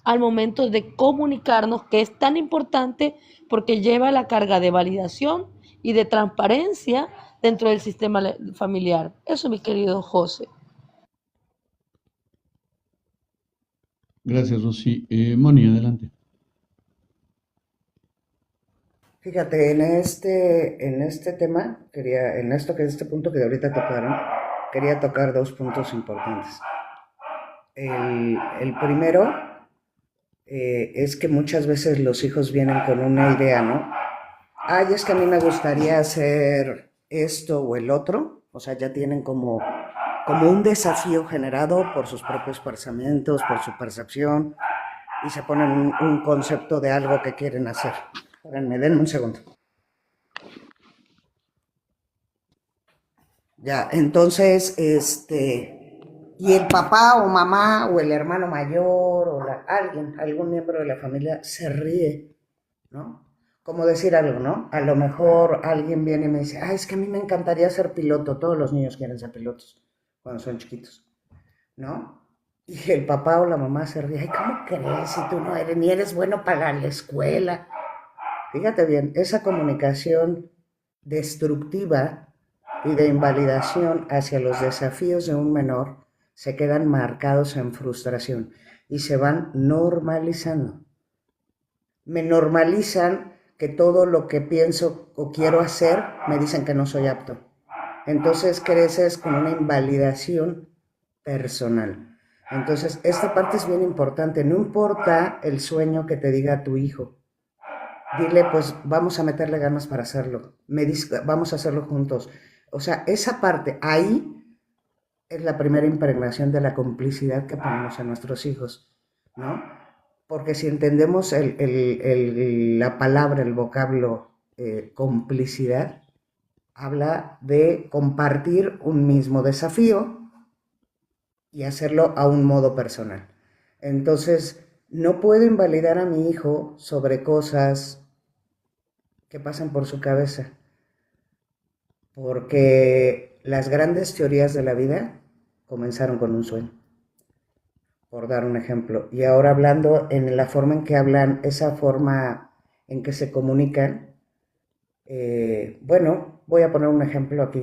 Speaker 1: al momento de comunicarnos, que es tan importante porque lleva la carga de validación y de transparencia dentro del sistema familiar. Eso, mi querido José.
Speaker 2: Gracias, Rosy. Moni, adelante.
Speaker 5: Fíjate, en este tema, en este punto que ahorita tocaron, quería tocar dos puntos importantes. El primero es que muchas veces los hijos vienen con una idea, ¿no? Ay, es que a mí me gustaría hacer esto o el otro, o sea, ya tienen como como un desafío generado por sus propios pensamientos, por su percepción, y se ponen un concepto de algo que quieren hacer. Espérenme, denme un segundo. Ya, entonces, y el papá o mamá o el hermano mayor o algún miembro de la familia se ríe, ¿no? Como decir algo, ¿no? A lo mejor alguien viene y me dice, es que a mí me encantaría ser piloto, todos los niños quieren ser pilotos cuando son chiquitos, ¿no? Y el papá o la mamá se ríe, ¿cómo crees si tú no eres, ni eres bueno para la escuela? Fíjate bien, esa comunicación destructiva y de invalidación hacia los desafíos de un menor se quedan marcados en frustración y se van normalizando. Me normalizan que todo lo que pienso o quiero hacer me dicen que no soy apto. Entonces creces con una invalidación personal. Entonces esta parte es bien importante. No importa el sueño que te diga tu hijo. Dile, pues vamos a meterle ganas para hacerlo. Vamos a hacerlo juntos. O sea, esa parte, ahí es la primera impregnación de la complicidad que ponemos a nuestros hijos, ¿no? Porque si entendemos la palabra, el vocablo complicidad, habla de compartir un mismo desafío y hacerlo a un modo personal. Entonces, no puedo invalidar a mi hijo sobre cosas que pasan por su cabeza, porque las grandes teorías de la vida comenzaron con un sueño, por dar un ejemplo. Y ahora hablando en la forma en que hablan, esa forma en que se comunican, bueno, voy a poner un ejemplo aquí.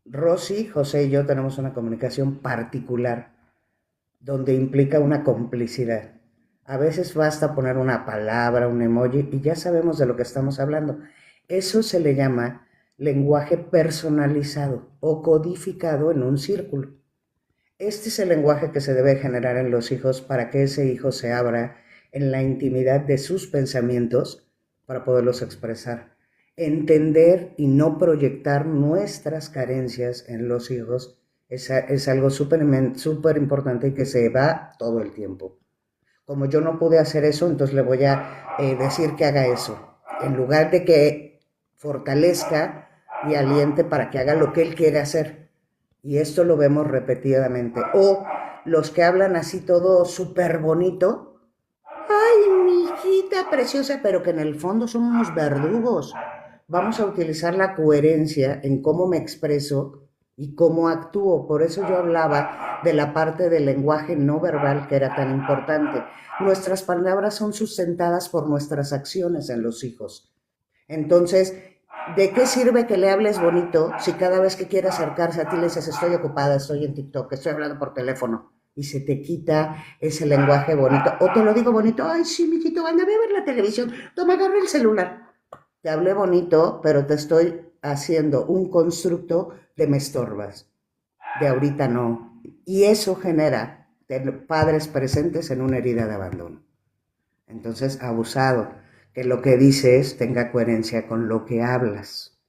Speaker 5: Rosy, José y yo tenemos una comunicación particular, donde implica una complicidad. A veces basta poner una palabra, un emoji, y ya sabemos de lo que estamos hablando. Eso se le llama lenguaje personalizado o codificado en un círculo. Este es el lenguaje que se debe generar en los hijos para que ese hijo se abra en la intimidad de sus pensamientos para poderlos expresar. Entender y no proyectar nuestras carencias en los hijos es algo súper importante y que se va todo el tiempo. Como yo no pude hacer eso, entonces le voy a decir que haga eso. En lugar de que fortalezca y aliente para que haga lo que él quiere hacer. Y esto lo vemos repetidamente. O los que hablan así todo súper bonito. Ay, mi hijita preciosa, pero que en el fondo son unos verdugos. Vamos a utilizar la coherencia en cómo me expreso y cómo actúo. Por eso yo hablaba de la parte del lenguaje no verbal que era tan importante. Nuestras palabras son sustentadas por nuestras acciones en los hijos. Entonces, ¿de qué sirve que le hables bonito si cada vez que quiere acercarse a ti le dices estoy ocupada, estoy en TikTok, estoy hablando por teléfono? Y se te quita ese lenguaje bonito. O te lo digo bonito, ay sí, mijito, anda a ver la televisión, toma, agarra el celular. Te hablé bonito, pero te estoy haciendo un constructo de me estorbas, de ahorita no. Y eso genera padres presentes en una herida de abandono. Entonces, abusado, que lo que dices tenga coherencia con lo que hablas.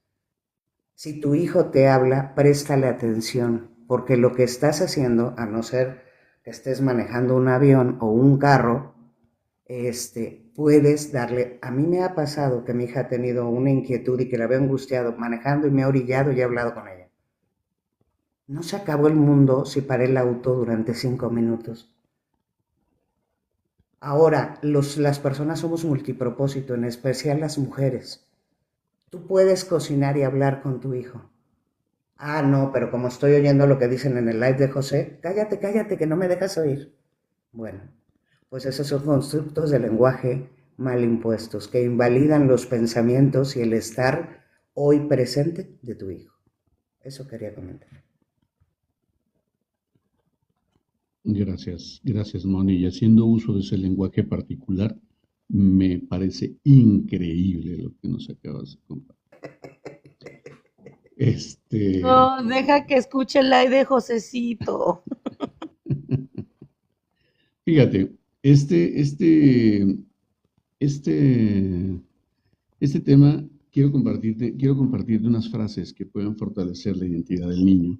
Speaker 5: Si tu hijo te habla, préstale atención, porque lo que estás haciendo, a no ser que estés manejando un avión o un carro, puedes darle. A mí me ha pasado que mi hija ha tenido una inquietud y que la veo angustiado manejando y me ha orillado y he hablado con ella. No se acabó el mundo si paré el auto durante 5 minutos. Ahora, las personas somos multipropósito, en especial las mujeres. Tú puedes cocinar y hablar con tu hijo. Ah, no, pero como estoy oyendo lo que dicen en el live de José, cállate, que no me dejas oír. Bueno, pues esos son constructos de lenguaje mal impuestos que invalidan los pensamientos y el estar hoy presente de tu hijo. Eso quería comentar.
Speaker 2: Gracias, Moni. Y haciendo uso de ese lenguaje particular, me parece increíble lo que nos acabas de contar.
Speaker 1: No, deja que escuche el live de Josecito.
Speaker 2: Fíjate, este tema quiero compartirte unas frases que pueden fortalecer la identidad del niño.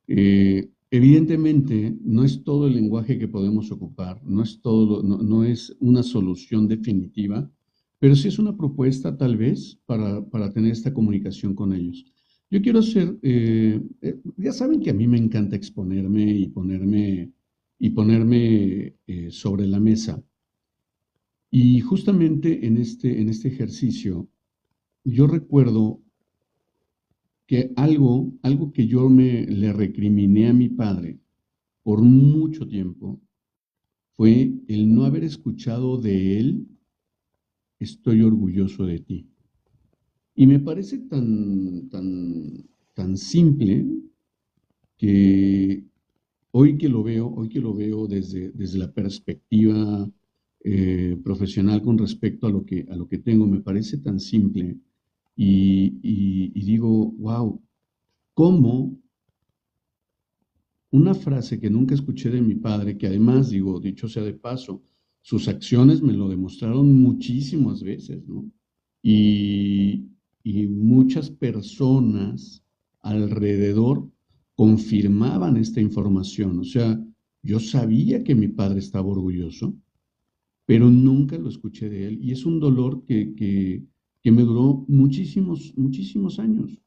Speaker 2: Evidentemente, no es todo el lenguaje que podemos ocupar, no es todo, no es una solución definitiva, pero sí es una propuesta tal vez para tener esta comunicación con ellos. Yo quiero hacer, ya saben que a mí me encanta exponerme y ponerme sobre la mesa. Y justamente en este ejercicio, yo recuerdo que algo que yo le recriminé a mi padre por mucho tiempo fue el no haber escuchado de él, estoy orgulloso de ti. Y me parece tan simple que hoy que lo veo desde la perspectiva profesional con respecto a lo que tengo, me parece tan simple y digo, wow, ¿cómo una frase que nunca escuché de mi padre, que además, digo, dicho sea de paso, sus acciones me lo demostraron muchísimas veces, ¿no? Y, y muchas personas alrededor confirmaban esta información. O sea, yo sabía que mi padre estaba orgulloso, pero nunca lo escuché de él. Y es un dolor que me duró muchísimos, muchísimos años,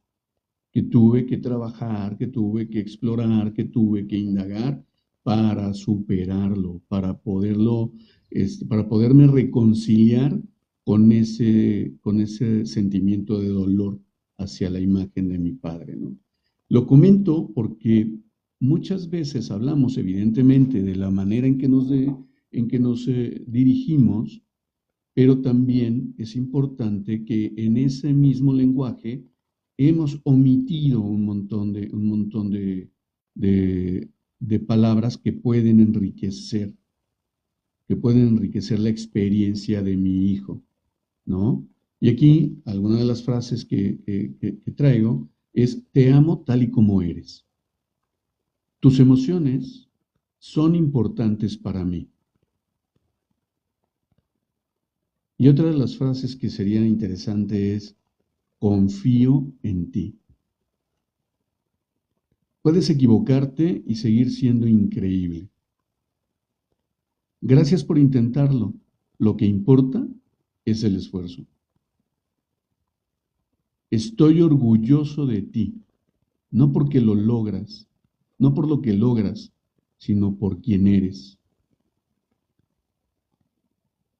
Speaker 2: que tuve que trabajar, que tuve que explorar, que tuve que indagar para superarlo, para poderme reconciliar con ese sentimiento de dolor hacia la imagen de mi padre, ¿no? Lo comento porque muchas veces hablamos evidentemente de la manera en que nos dirigimos, pero también es importante que en ese mismo lenguaje hemos omitido un montón de palabras que pueden enriquecer la experiencia de mi hijo, ¿no? Y aquí, alguna de las frases que traigo es, te amo tal y como eres. Tus emociones son importantes para mí. Y otra de las frases que sería interesante es, confío en ti. Puedes equivocarte y seguir siendo increíble. Gracias por intentarlo. Lo que importa es el esfuerzo. Estoy orgulloso de ti, no porque lo logras, no por lo que logras, sino por quien eres.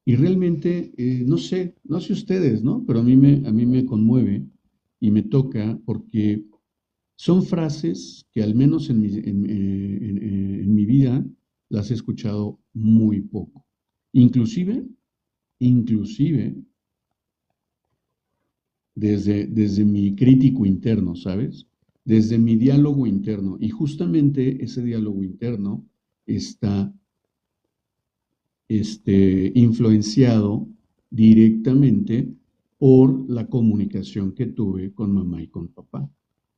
Speaker 2: Y realmente, no sé ustedes, ¿no? Pero a mí me conmueve y me toca porque son frases que al menos en mi vida las he escuchado muy poco. Inclusive desde mi crítico interno, ¿sabes? Desde mi diálogo interno. Y justamente ese diálogo interno está influenciado directamente por la comunicación que tuve con mamá y con papá.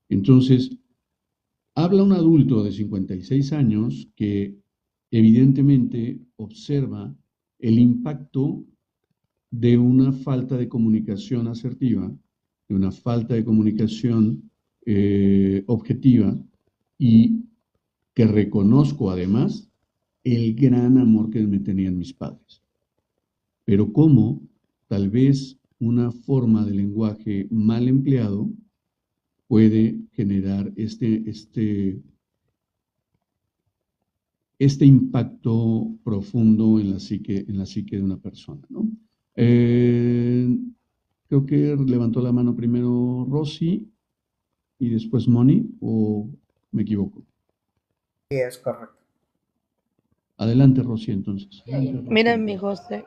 Speaker 2: Entonces, habla un adulto de 56 años que evidentemente observa el impacto de una falta de comunicación asertiva, de una falta de comunicación objetiva y que reconozco además el gran amor que me tenían mis padres. Pero cómo tal vez una forma de lenguaje mal empleado puede generar este impacto profundo en la psique de una persona, ¿no? Eh, Creo que levantó la mano primero Rosy y después Moni, ¿o me equivoco?
Speaker 5: Sí, es correcto.
Speaker 2: Adelante, Rosy, entonces.
Speaker 1: Mira, mi José,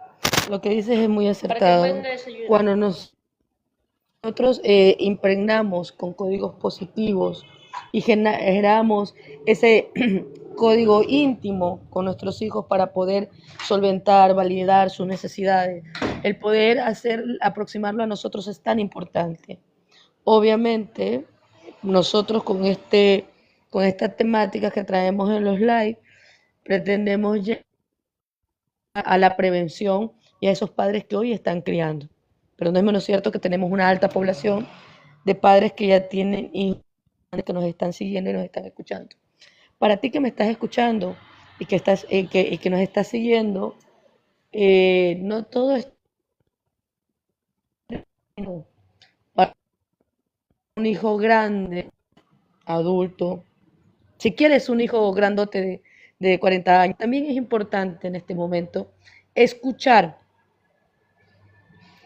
Speaker 1: lo que dices es muy acertado. Cuando nosotros impregnamos con códigos positivos y generamos ese código íntimo con nuestros hijos para poder solventar, validar sus necesidades, el poder aproximarlo a nosotros es tan importante. Obviamente, nosotros con estas temáticas que traemos en los live, pretendemos llegar a la prevención y a esos padres que hoy están criando. Pero no es menos cierto que tenemos una alta población de padres que ya tienen hijos que nos están siguiendo y nos están escuchando. para ti que me estás escuchando y que nos estás siguiendo, no todo es bueno. Para un hijo grande, adulto, si quieres un hijo grandote de 40 años, también es importante en este momento escuchar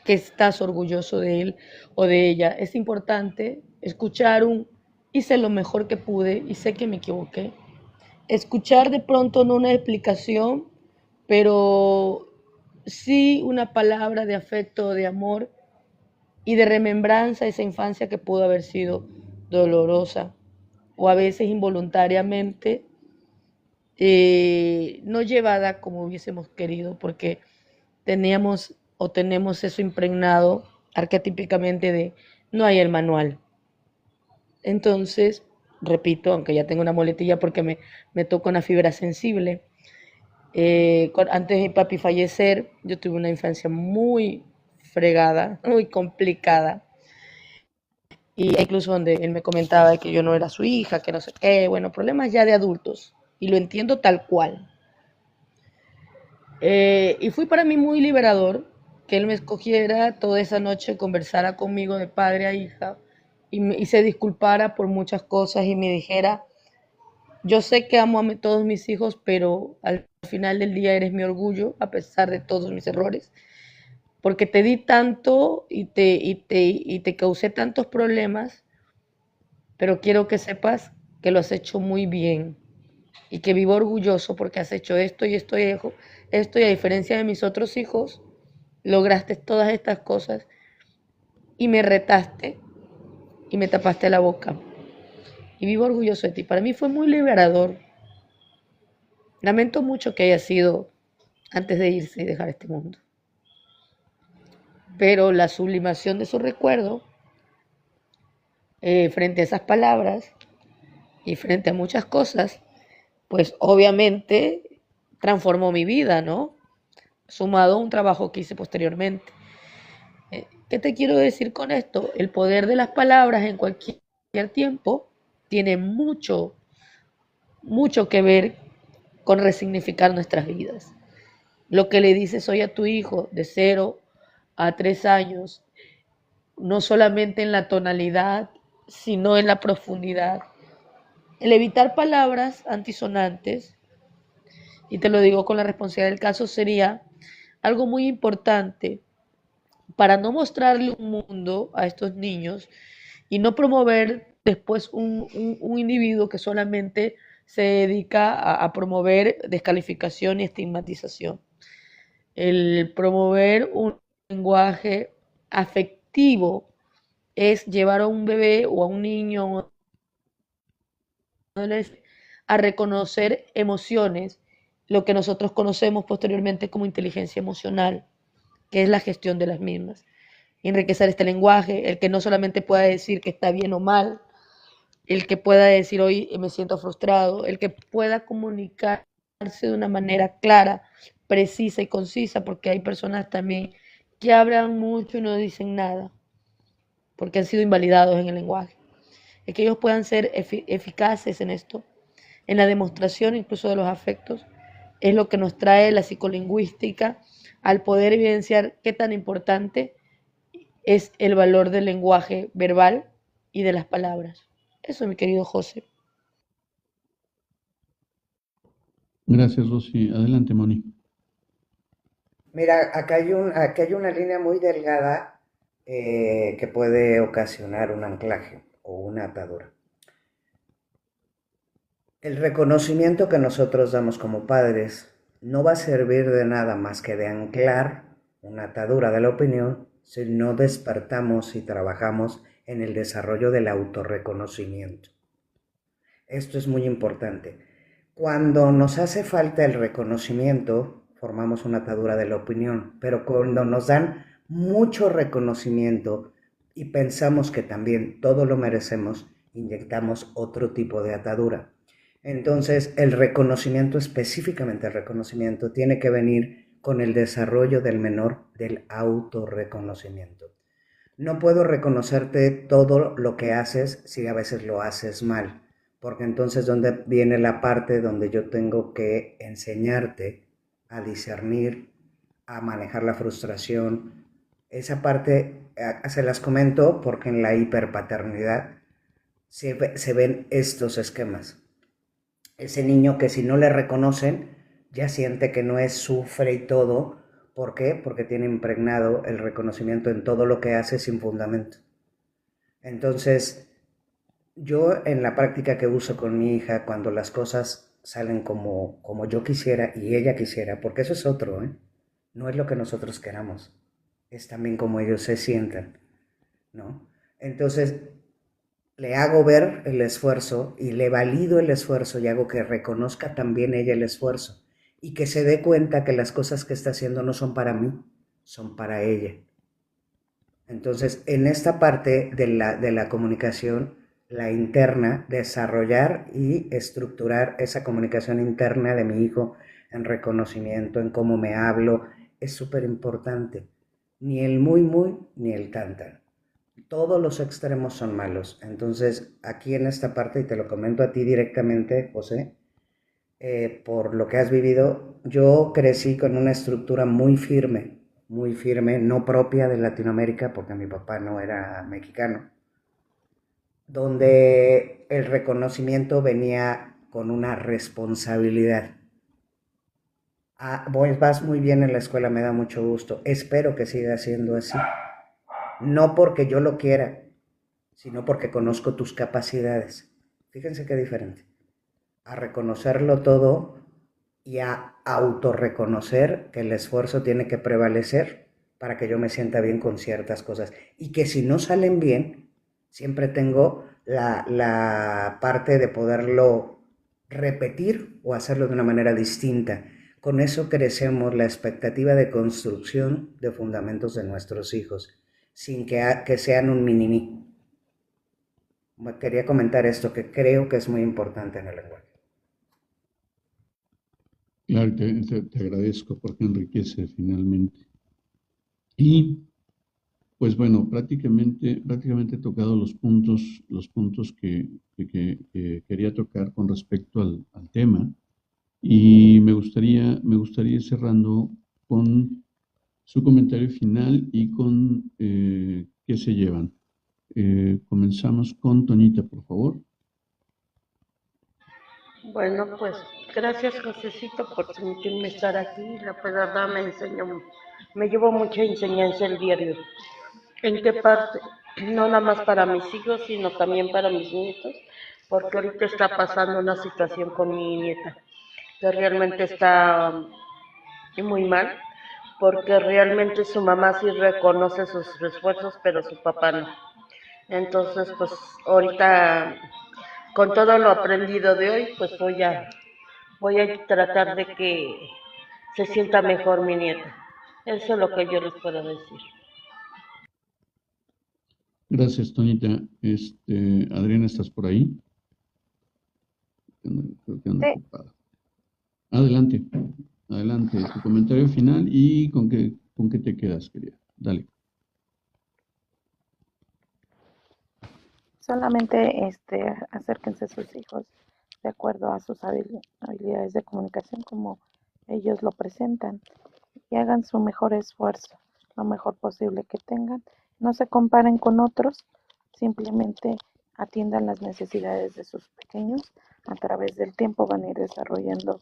Speaker 1: que estás orgulloso de él o de ella. Es importante escuchar hice lo mejor que pude y sé que me equivoqué. Escuchar de pronto no una explicación, pero sí una palabra de afecto, de amor y de remembranza a esa infancia que pudo haber sido dolorosa o a veces involuntariamente no llevada como hubiésemos querido, porque teníamos o tenemos eso impregnado arquetípicamente de no hay el manual. Entonces, repito, aunque ya tengo una muletilla porque me toca una fibra sensible, antes de mi papi fallecer, yo tuve una infancia muy fregada, muy complicada, y incluso donde él me comentaba que yo no era su hija, que no sé qué, bueno, problemas ya de adultos, y lo entiendo tal cual. Y fue para mí muy liberador que él me escogiera toda esa noche, conversara conmigo de padre a hija y se disculpara por muchas cosas y me dijera, yo sé que amo a todos mis hijos, pero al final del día eres mi orgullo, a pesar de todos mis errores, porque te di tanto y te causé tantos problemas, pero quiero que sepas que lo has hecho muy bien y que vivo orgulloso porque has hecho esto y esto y a diferencia de mis otros hijos, lograste todas estas cosas y me retaste y me tapaste la boca. Y vivo orgulloso de ti. Para mí fue muy liberador. Lamento mucho que haya sido antes de irse y dejar este mundo. Pero la sublimación de su recuerdo, frente a esas palabras y frente a muchas cosas, pues obviamente transformó mi vida, ¿no? Sumado a un trabajo que hice posteriormente. ¿Qué te quiero decir con esto? El poder de las palabras en cualquier tiempo tiene mucho, mucho que ver con resignificar nuestras vidas. Lo que le dices hoy a tu hijo de 0 a 3 años, no solamente en la tonalidad, sino en la profundidad. El evitar palabras antisonantes, y te lo digo con la responsabilidad del caso, sería algo muy importante para no mostrarle un mundo a estos niños y no promover después un individuo que solamente se dedica a promover descalificación y estigmatización. El promover un lenguaje afectivo es llevar a un bebé o a un niño a reconocer emociones, lo que nosotros conocemos posteriormente como inteligencia emocional, que es la gestión de las mismas. Enriquecer este lenguaje, el que no solamente pueda decir que está bien o mal, el que pueda decir hoy me siento frustrado, el que pueda comunicarse de una manera clara, precisa y concisa, porque hay personas también que hablan mucho y no dicen nada, porque han sido invalidados en el lenguaje. El que ellos puedan ser eficaces en esto, en la demostración incluso de los afectos, es lo que nos trae la psicolingüística al poder evidenciar qué tan importante es el valor del lenguaje verbal y de las palabras. Eso, mi querido José.
Speaker 2: Gracias, Rosy. Adelante, Moni.
Speaker 5: Mira, acá hay una línea muy delgada que puede ocasionar un anclaje o una atadura. El reconocimiento que nosotros damos como padres no va a servir de nada más que de anclar una atadura de la opinión si no despertamos y trabajamos en el desarrollo del autorreconocimiento. Esto es muy importante. Cuando nos hace falta el reconocimiento, formamos una atadura de la opinión, pero cuando nos dan mucho reconocimiento y pensamos que también todo lo merecemos, inyectamos otro tipo de atadura. Entonces, el reconocimiento, específicamente el reconocimiento, tiene que venir con el desarrollo del menor del autorreconocimiento. No puedo reconocerte todo lo que haces si a veces lo haces mal. porque entonces donde viene la parte donde yo tengo que enseñarte a discernir, a manejar la frustración. Esa parte se las comento porque en la hiperpaternidad se ven estos esquemas. Ese niño que si no le reconocen, ya siente que no es, sufre y todo. ¿Por qué? Porque tiene impregnado el reconocimiento en todo lo que hace sin fundamento. Entonces, yo en la práctica que uso con mi hija, cuando las cosas salen como yo quisiera y ella quisiera, porque eso es otro, ¿eh? No es lo que nosotros queramos, es también como ellos se sientan, ¿no? Entonces, le hago ver el esfuerzo y le valido el esfuerzo y hago que reconozca también ella el esfuerzo y que se dé cuenta que las cosas que está haciendo no son para mí, son para ella. Entonces, en esta parte de la comunicación, la interna, desarrollar y estructurar esa comunicación interna de mi hijo en reconocimiento, en cómo me hablo, es súper importante. Ni el muy, ni el tan. Todos los extremos son malos. Entonces, aquí en esta parte, y te lo comento a ti directamente, José, por lo que has vivido, yo crecí con una estructura muy firme, no propia de Latinoamérica, porque mi papá no era mexicano, donde el reconocimiento venía con una responsabilidad. Vas muy bien en la escuela, me da mucho gusto. Espero que siga siendo así. No porque yo lo quiera, sino porque conozco tus capacidades. Fíjense qué diferente. A reconocerlo todo y a autorreconocer que el esfuerzo tiene que prevalecer para que yo me sienta bien con ciertas cosas. Y que si no salen bien, siempre tengo la parte de poderlo repetir o hacerlo de una manera distinta. Con eso crecemos la expectativa de construcción de fundamentos de nuestros hijos, sin que sean un mini-mí. Quería comentar esto que creo que es muy importante en el lenguaje.
Speaker 2: Claro, te agradezco porque enriquece finalmente. Y pues bueno, prácticamente he tocado los puntos que quería tocar con respecto al tema. Y me gustaría ir cerrando con su comentario final y con qué se llevan. Comenzamos con Toñita, por favor.
Speaker 4: Bueno, pues gracias, Josecito, por permitirme estar aquí. La verdad me llevo mucha enseñanza el diario. ¿En qué parte? No nada más para mis hijos, sino también para mis nietos, porque ahorita está pasando una situación con mi nieta, que realmente está muy mal, porque realmente su mamá sí reconoce sus esfuerzos, pero su papá no. Entonces, pues ahorita, con todo lo aprendido de hoy, pues voy a tratar de que se sienta mejor mi nieta. Eso es lo que yo les puedo decir.
Speaker 2: Gracias, Toñita. Adriana, ¿estás por ahí? Creo que anda
Speaker 3: Sí.
Speaker 2: ocupada. Adelante, adelante, tu comentario final y con qué te quedas, querida. Dale.
Speaker 3: Solamente acérquense a sus hijos de acuerdo a sus habilidades de comunicación como ellos lo presentan y hagan su mejor esfuerzo, lo mejor posible que tengan. No se comparen con otros, simplemente atiendan las necesidades de sus pequeños. A través del tiempo van a ir desarrollando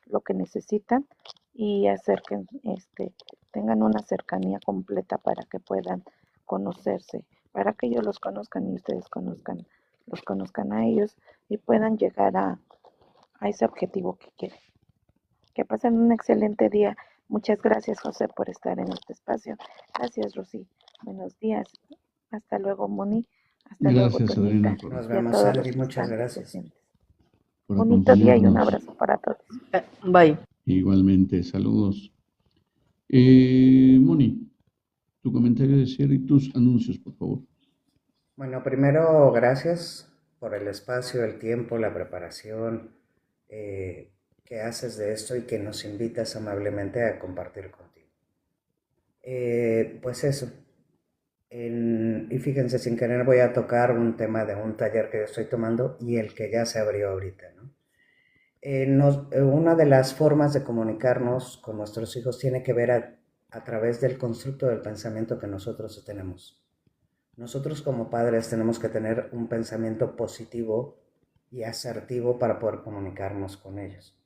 Speaker 3: lo que necesitan y tengan una cercanía completa para que puedan conocerse, para que ellos los conozcan y ustedes los conozcan a ellos y puedan llegar a ese objetivo que quieren. Que pasen un excelente día. Muchas gracias, José, por estar en este espacio. Gracias, Rosy. Buenos días. Hasta luego, Moni. Hasta luego,
Speaker 2: Gracias, Adriana,
Speaker 3: Toñita.
Speaker 5: Nos
Speaker 3: Y a
Speaker 5: vemos,
Speaker 3: todos los
Speaker 5: Adri,
Speaker 3: que
Speaker 5: muchas
Speaker 3: están
Speaker 5: gracias.
Speaker 3: presentes.
Speaker 2: por
Speaker 3: Bonito día y un
Speaker 2: acompañarnos.
Speaker 3: abrazo para todos.
Speaker 1: Bye.
Speaker 2: Igualmente, saludos. Moni, tu comentario de cierre y tus anuncios, por favor.
Speaker 5: Bueno, primero, gracias por el espacio, el tiempo, la preparación que haces de esto y que nos invitas amablemente a compartir contigo. Pues eso, Y fíjense, sin querer voy a tocar un tema de un taller que yo estoy tomando y el que ya se abrió ahorita, ¿no? Una de las formas de comunicarnos con nuestros hijos tiene que ver a través del constructo del pensamiento que nosotros tenemos. Nosotros como padres tenemos que tener un pensamiento positivo y asertivo para poder comunicarnos con ellos.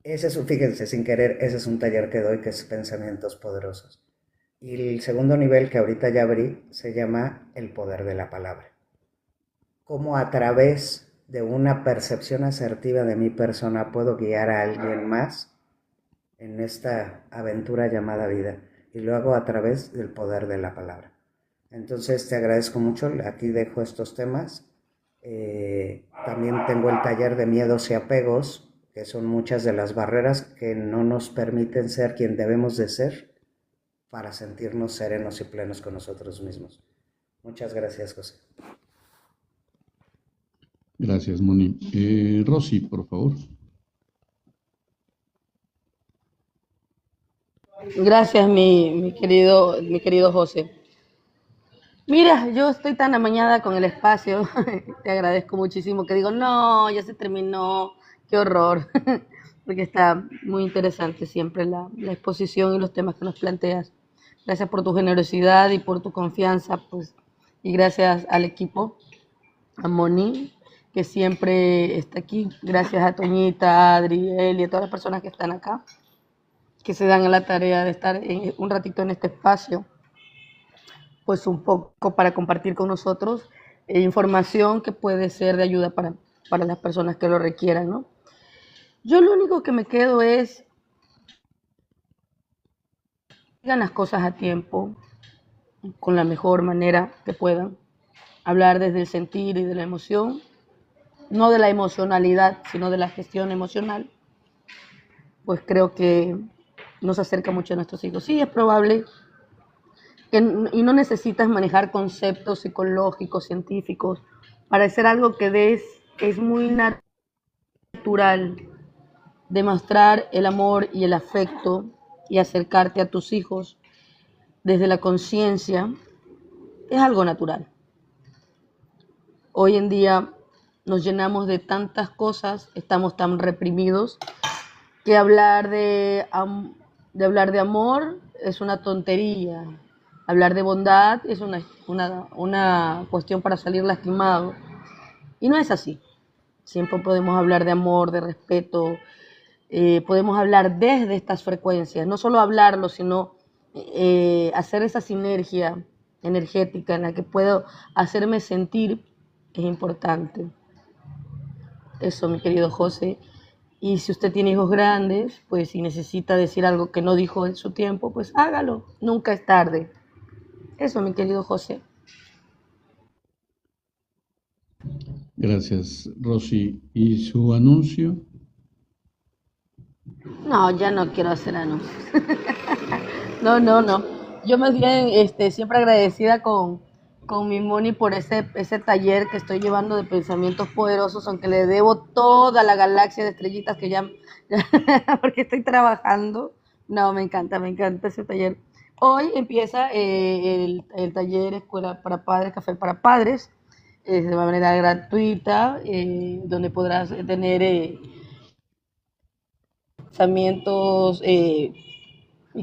Speaker 5: Fíjense, sin querer, ese es un taller que doy que es Pensamientos Poderosos. Y el segundo nivel que ahorita ya abrí se llama El Poder de la Palabra. Cómo a través de una percepción asertiva de mi persona puedo guiar a alguien más en esta aventura llamada vida. Y lo hago a través del poder de la palabra. Entonces te agradezco mucho, aquí dejo estos temas. También tengo el taller de miedos y apegos, que son muchas de las barreras que no nos permiten ser quien debemos de ser para sentirnos serenos y plenos con nosotros mismos. Muchas gracias, José.
Speaker 2: Gracias, Moni. Rosy, por favor.
Speaker 1: Gracias, mi querido José. Mira, yo estoy tan amañada con el espacio, te agradezco muchísimo que digo, no, ya se terminó, qué horror, porque está muy interesante siempre la exposición y los temas que nos planteas. Gracias por tu generosidad y por tu confianza, pues, y gracias al equipo, a Moni, que siempre está aquí, gracias a Toñita, a Adri, Eli, a todas las personas que están acá, que se dan a la tarea de estar un ratito en este espacio, pues un poco para compartir con nosotros información que puede ser de ayuda para las personas que lo requieran, ¿no? Yo lo único que me quedo es digan las cosas a tiempo, con la mejor manera que puedan, hablar desde el sentir y de la emoción, no de la emocionalidad, sino de la gestión emocional, pues creo que nos acerca mucho a nuestros hijos. Sí, es probable y no necesitas manejar conceptos psicológicos, científicos, para hacer algo que es muy natural, demostrar el amor y el afecto y acercarte a tus hijos desde la conciencia, es algo natural. Hoy en día nos llenamos de tantas cosas, estamos tan reprimidos, que hablar de amor es una tontería. Hablar de bondad es una cuestión para salir lastimado. Y no es así. Siempre podemos hablar de amor, de respeto. Podemos hablar desde estas frecuencias. No solo hablarlo, sino hacer esa sinergia energética en la que puedo hacerme sentir es importante. Eso, mi querido José. Y si usted tiene hijos grandes, pues si necesita decir algo que no dijo en su tiempo, pues hágalo. Nunca es tarde. Eso, mi querido José.
Speaker 2: Gracias, Rosy. ¿Y su anuncio?
Speaker 1: No, ya no quiero hacer anuncios. No. Yo más bien siempre agradecida con mi Moni por ese taller que estoy llevando de pensamientos poderosos, aunque le debo toda la galaxia de estrellitas que ya porque estoy trabajando. No, me encanta ese taller. Hoy empieza el taller Escuela para Padres, Café para Padres, de manera gratuita, donde podrás tener pensamientos y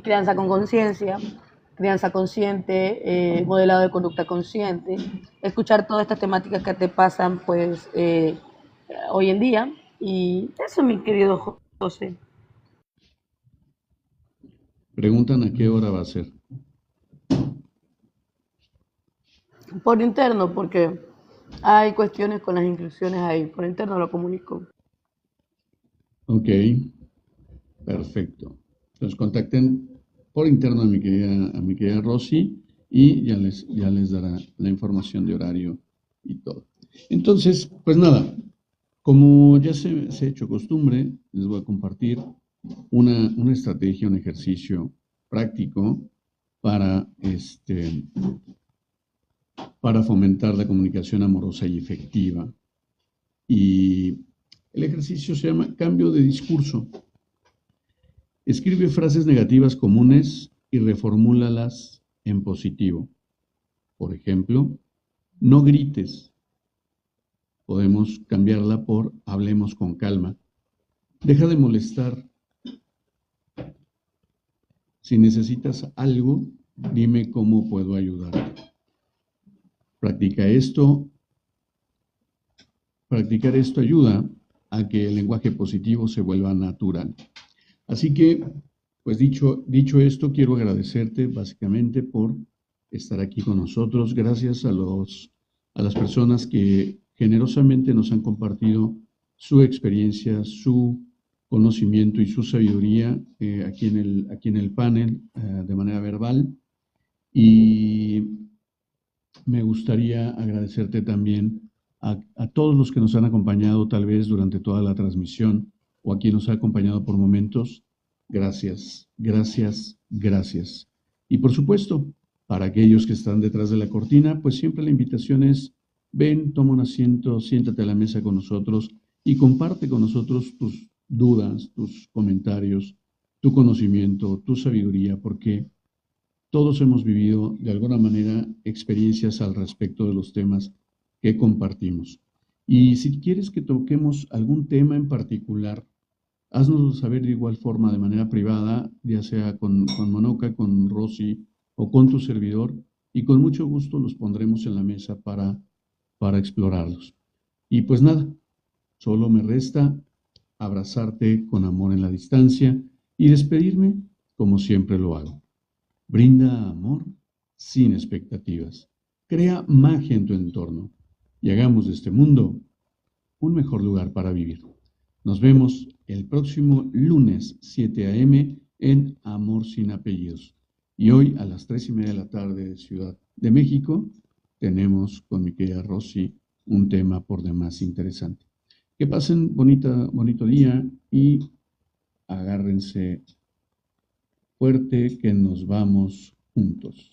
Speaker 1: crianza con conciencia, crianza consciente, modelado de conducta consciente, escuchar todas estas temáticas que te pasan pues hoy en día. Y eso, mi querido José.
Speaker 2: Preguntan a qué hora va a ser.
Speaker 1: Por interno, porque hay cuestiones con las inscripciones ahí. Por interno lo comunico.
Speaker 2: Ok, perfecto. Entonces contacten por interno a mi querida Rosy y ya les dará la información de horario y todo. Entonces, pues nada, como ya se ha hecho costumbre, les voy a compartir una estrategia, un ejercicio práctico para fomentar la comunicación amorosa y efectiva. Y el ejercicio se llama cambio de discurso. Escribe frases negativas comunes y reformúlalas en positivo. Por ejemplo, no grites. Podemos cambiarla por hablemos con calma. Deja de molestar. Si necesitas algo, dime cómo puedo ayudarte. Practica esto. Practicar esto ayuda a que el lenguaje positivo se vuelva natural. Así que, pues dicho esto, quiero agradecerte básicamente por estar aquí con nosotros. Gracias a las personas que generosamente nos han compartido su experiencia, su conocimiento y su sabiduría aquí en el panel de manera verbal. Y me gustaría agradecerte también a todos los que nos han acompañado tal vez durante toda la transmisión o a quien nos ha acompañado por momentos. Gracias, gracias, gracias. Y por supuesto, para aquellos que están detrás de la cortina, pues siempre la invitación es, ven, toma un asiento, siéntate a la mesa con nosotros y comparte con nosotros tus dudas, tus comentarios, tu conocimiento, tu sabiduría, porque todos hemos vivido de alguna manera experiencias al respecto de los temas que compartimos. Y si quieres que toquemos algún tema en particular, haznoslo saber de igual forma de manera privada, ya sea con Monoka, con Rosy o con tu servidor, y con mucho gusto los pondremos en la mesa para explorarlos. Y pues nada, solo me resta abrazarte con amor en la distancia y despedirme como siempre lo hago. Brinda amor sin expectativas. Crea magia en tu entorno y hagamos de este mundo un mejor lugar para vivir. Nos vemos el próximo lunes 7 a.m. en Amor sin Apellidos. Y hoy a las 3:30 de la tarde de Ciudad de México tenemos con mi querida Rosy un tema por demás interesante. Que pasen bonito día y agárrense fuerte que nos vamos juntos.